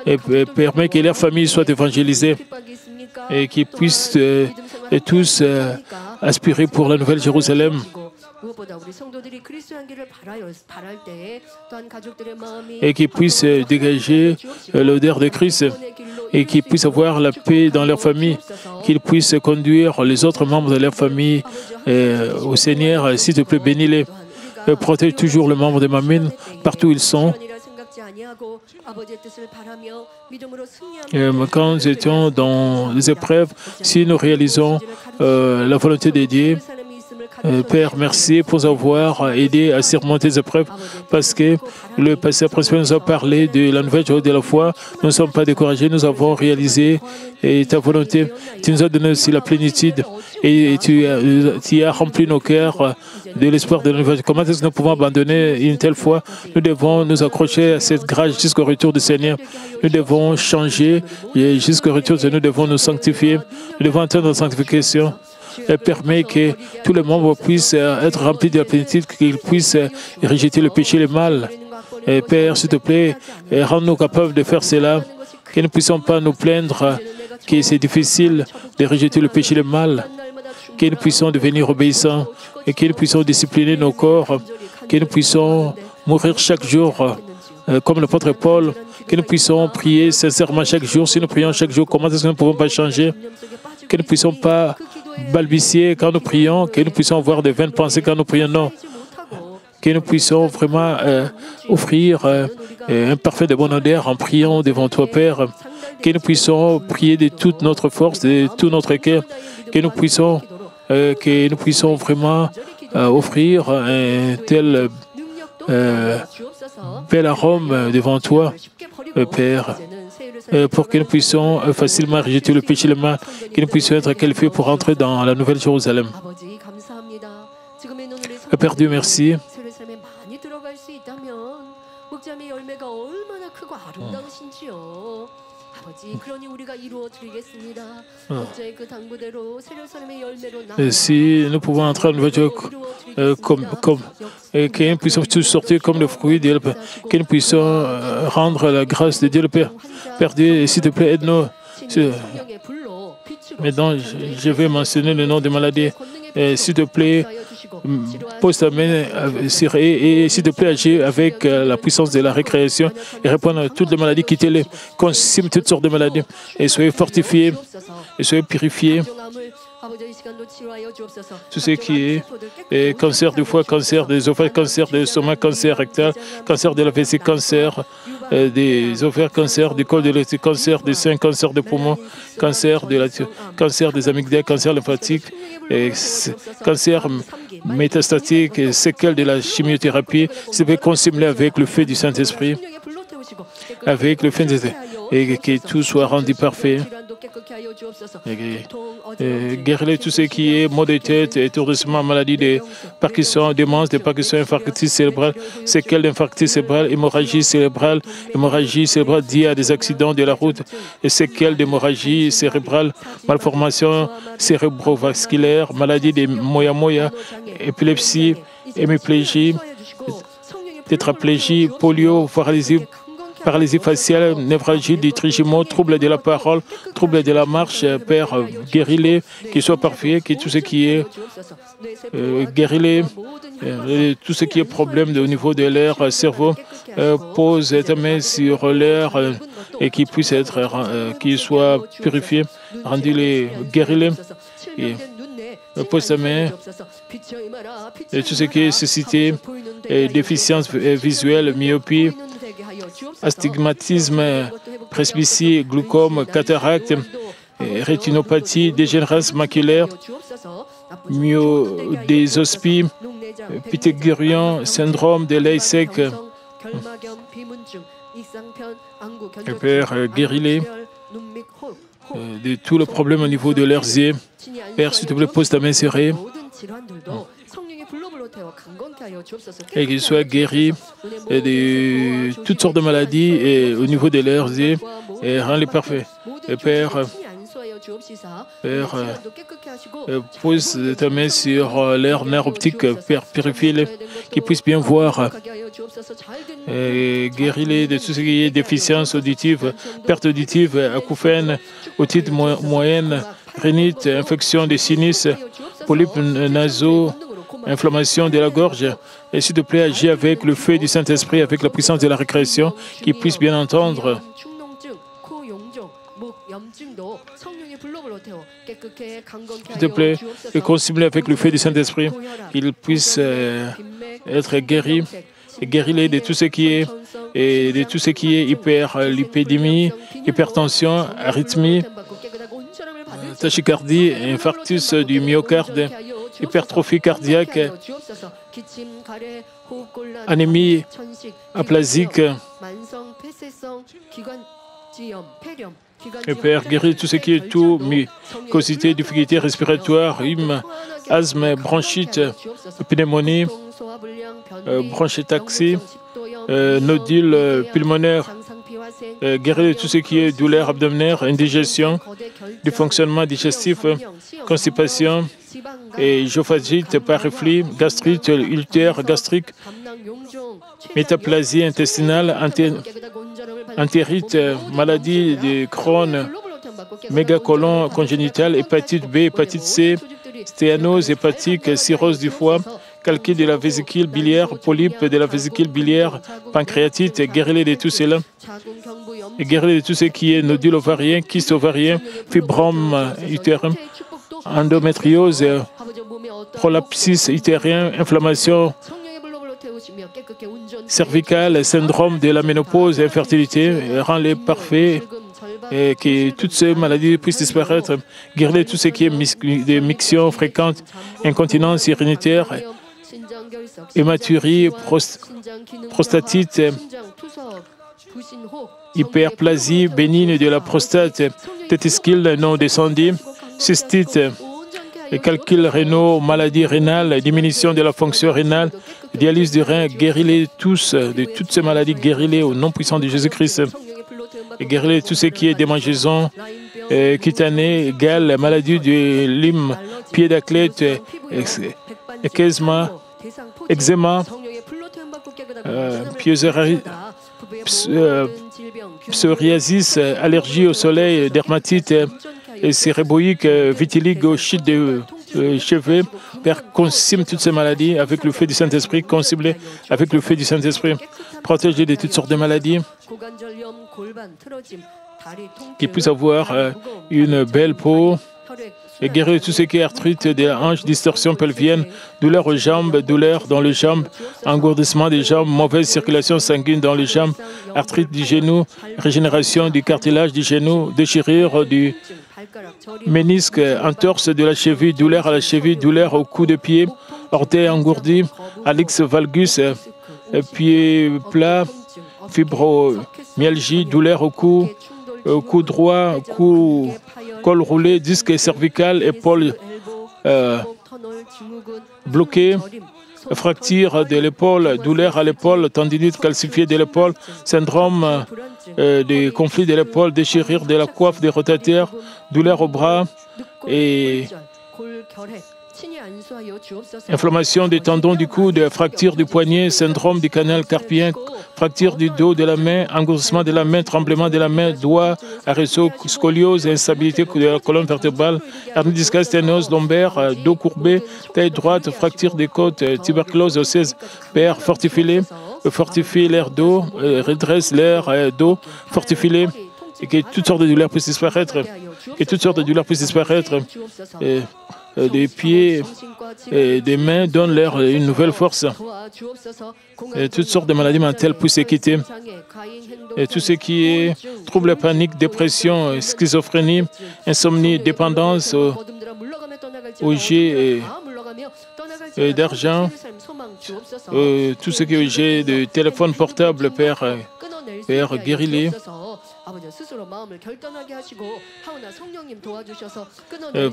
Et permet que leur famille soit évangélisée et qu'ils puissent tous aspirer pour la Nouvelle Jérusalem. Et qu'ils puissent dégager l'odeur de Christ et qu'ils puissent avoir la paix dans leur famille, qu'ils puissent conduire les autres membres de leur famille au Seigneur. S'il te plaît, bénis-les. Protège toujours les membres de Mamine partout où ils sont. Quand nous étions dans les épreuves, si nous réalisons la volonté de Dieu, Père, merci pour avoir aidé à surmonter les épreuves, parce que le pasteur principal nous a parlé de la nouvelle journée de la foi. Nous ne sommes pas découragés, nous avons réalisé ta volonté. Tu nous as donné aussi la plénitude et tu as rempli nos cœurs de l'espoir de la nouvelle. Comment est-ce que nous pouvons abandonner une telle foi? Nous devons nous accrocher à cette grâce jusqu'au retour du Seigneur. Nous devons changer et jusqu'au retour du Seigneur. Nous devons nous sanctifier. Nous devons entendre la sanctification. Elle permet que tous les membres puissent être remplis de la plénitude, qu'ils puissent rejeter le péché et le mal. Et Père, s'il te plaît, rends-nous capables de faire cela, que nous ne puissions pas nous plaindre que c'est difficile de rejeter le péché et le mal, que nous puissions devenir obéissants et que nous puissions discipliner nos corps, que nous puissions mourir chaque jour, comme l'apôtre Paul, que nous puissions prier sincèrement chaque jour. Si nous prions chaque jour, comment est-ce que nous ne pouvons pas changer? Que nous ne puissions pas balbutier quand nous prions, que nous puissions avoir de vaines pensées quand nous prions, non. Que nous puissions vraiment offrir un parfait de bonne odeur en priant devant toi, Père. Que nous puissions prier de toute notre force, de tout notre cœur. Que nous puissions vraiment offrir un tel bel arôme devant toi, Père. Pour que nous puissions facilement rejeter le péché et le mal, que nous puissions être qualifiés pour entrer dans la Nouvelle Jérusalem. Père Dieu, merci. Et si nous pouvons entrer en voiture et que nous puissions tous sortir comme le fruit de Dieu le Père, que nous puissions rendre la grâce de Dieu le Père. Père Dieu, s'il te plaît, aide-nous. Maintenant, je vais mentionner le nom des maladies. S'il te plaît, pose ta main et s'il te plaît, agis avec la puissance de la récréation et réponds à toutes les maladies, quittez-les, consume toutes sortes de maladies et soyez fortifiés et soyez purifiés. Tout ce qui est cancer du foie, cancer des ovaires, cancer de l'estomac, cancer rectal, cancer de la vessie, cancer des ovaires, cancer du col de l'utérus, cancer des seins, cancer des poumons, cancer des amygdales, cancer lymphatique, cancer métastatique, séquelles de la chimiothérapie, c'est peut consommer avec le feu du Saint-Esprit, avec le feu du Saint-Esprit, et que tout soit rendu parfait. Guérir tout ce qui est maux de tête, étourdissement, maladie de Parkinson, démence, de Parkinson, infarctus cérébral, séquelles d'infarctus cérébral, hémorragie cérébrale liée à des accidents de la route, et séquelles d'hémorragie cérébrale, malformation cérébrovasculaire, maladie des moya-moya, épilepsie, hémiplégie, tétraplégie, polio, paralysie faciale, névralgie du trichimo, trouble de la parole, trouble de la marche, Père, guéris-les, qu'il soit parfait, que tout ce qui est guéris-les, tout ce qui est problème au niveau de leur cerveau, pose ta main sur l'air et qu'il puisse être, qu'il soit purifié, rendis-les, guéris-les. Pose ta main et tout ce qui est cécité, déficience visuelle, myopie, astigmatisme, presbytie, glaucome, cataracte, rétinopathie, dégénérescence maculaire, myodésopsie, pythagorien, syndrome de l'œil sec. Père, guéris-les de tous les problèmes au niveau de leurs yeux. Père, s'il te plaît, pose ta main serrée et qu'ils soient guéris de toutes sortes de maladies et au niveau de leurs yeux et rends-les parfaits. Et Père, pose ta main sur leurs nerfs optiques, Père, purifie-les, qu'ils puissent bien voir. Et guéris-les de tout ce qui est déficience auditive, perte auditive, acouphène, otite moyenne, rhinite, infection des sinus, polypes nasaux, inflammation de la gorge. Et s'il te plaît, agis avec le feu du Saint-Esprit, avec la puissance de la récréation, qu'ils puissent bien entendre. S'il te plaît, et consume-les avec le feu du Saint-Esprit, qu'ils puissent être guéris. Et guéris-les de tout ce qui est hyperlipidémie, hypertension, arythmie, tachycardie, infarctus du myocarde, hypertrophie cardiaque, anémie aplasique. Et Père, guéris tout ce qui est tout, mucosité, difficulté respiratoire, rhume, asthme, bronchite, pneumonie, bronchitaxie, nodule pulmonaire. Guérir tout ce qui est douleur abdominale, indigestion, dysfonctionnement digestif, constipation, et œsophagite, paraflie, gastrite, ulcère gastrique, métaplasie intestinale, entérite, maladie de Crohn, mégacolon congénital, hépatite B, hépatite C, stéanose hépatique, cirrhose du foie, calcul de la vésicule biliaire, polype de la vésicule biliaire, pancréatite, guéris-les de tout cela. Et guéris-les de tout ce qui est nodule ovarien, kyste ovarien, fibrome utérin, endométriose, prolapsus utérien, inflammation cervicale, syndrome de la ménopause, infertilité, rends-les parfaits et que toutes ces maladies puissent disparaître. Guéris-les de tout ce qui est des mictions fréquentes, incontinence urinitaire, hématurie, prostatite, hyperplasie bénigne de la prostate, tétiscule non descendue, cystite, calculs rénaux, maladies rénales, diminution de la fonction rénale, dialyse du rein, guéris-les tous de toutes ces maladies, guéris-les au nom puissant de Jésus-Christ. et guéris tout ce qui est démangeaison cutanée, gale, maladie de Lyme, pied d'athlète, eczéma, psoriasis, allergie au soleil, dermatite, céréboïque, vitiligo, chute de cheveux. Père, consume toutes ces maladies avec le feu du Saint-Esprit, consume-les avec le feu du Saint-Esprit. Protège-les de toutes sortes de maladies, qu'ils puissent avoir une belle peau, et guérir tout ce qui est arthrite des hanches, distorsion pelvienne, douleur aux jambes, douleur dans les jambes, engourdissement des jambes, mauvaise circulation sanguine dans les jambes, arthrite du genou, régénération du cartilage du genou, déchirure du ménisque, entorse de la cheville, douleur à la cheville, douleur au cou de pied, orteil engourdi, hallux valgus, pied plat, fibromyalgie, douleur au cou droit, col roulé, disque cervical, épaule bloquée, fracture de l'épaule, douleur à l'épaule, tendinite calcifiée de l'épaule, syndrome des conflits de l'épaule, déchirure de la coiffe des rotateurs, douleur au bras et inflammation des tendons du coude, fracture du poignet, syndrome du canal carpien, fracture du dos de la main, engourdissement de la main, tremblement de la main, doigt, arrêt-saut, scoliose, instabilité de la colonne vertébrale, hernie discale, sténose lombaire, dos courbé, taille droite, fracture des côtes, tuberculose osseuse. Père, fortifie l'air d'eau, redresse l'air d'eau, fortifie-les, et que toutes sortes de douleurs puissent disparaître, des pieds et des mains, donne-leur une nouvelle force. Et toutes sortes de maladies mentales puissent se quitter. Et tout ce qui est troubles panique, dépression, schizophrénie, insomnie, dépendance au jet d'argent, tout ce qui est au jet de téléphone portable, Père, guéris-les.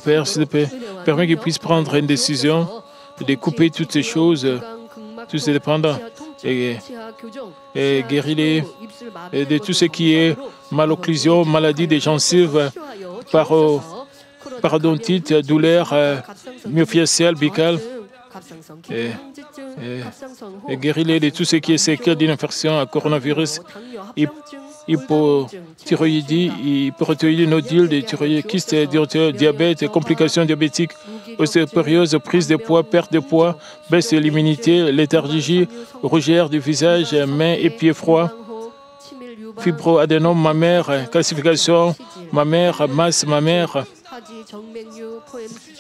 Père, s'il te plaît, permets qu'ils puissent prendre une décision de couper toutes ces choses, tous ces dépendants, et guéris-les de tout ce qui est malocclusion, maladie des gencives, parodontite, douleur myofasciale, bicale, et guéris-les de tout ce qui est séquelles d'une infection à coronavirus, hypothyroïdie, hyperthyroïdie, nodule, des thyroïdes, kyste, diabète, complications diabétiques, ostéoporiose, prise de poids, perte de poids, baisse de l'immunité, léthargie, rougeur du visage, mains et pieds froids, fibroadénome mammaire, calcification mammaire, masse mammaire,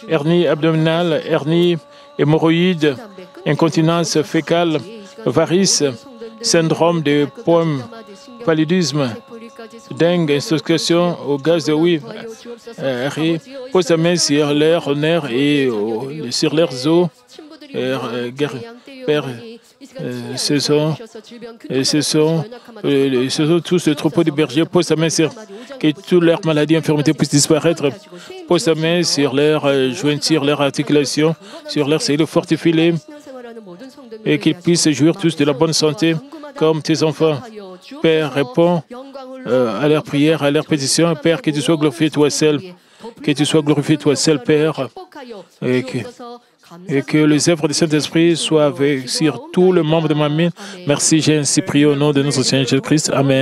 hernie abdominale, hernie, hémorroïdes, incontinence fécale, varices, syndrome de Pomme, paludisme, dengue, intoxication au gaz de huile, pose ta main sur leurs nerfs et sur leurs os. Père, ce sont tous les troupeaux de bergers. Pose ta main sur que toutes leurs maladies, infirmités puissent disparaître. Pose ta main sur leurs jointures, leurs articulations, sur leurs cellules, fortifie-les et qu'ils puissent jouir tous de la bonne santé comme tes enfants. Père, réponds à leurs prières, à leurs pétitions. Père, que tu sois glorifié toi seul. Que tu sois glorifié toi seul, Père. Et que les œuvres du Saint-Esprit soient avec sur tout le membre de ma main. Merci, j'ai ainsi prié au nom de notre Seigneur Jésus-Christ. Amen.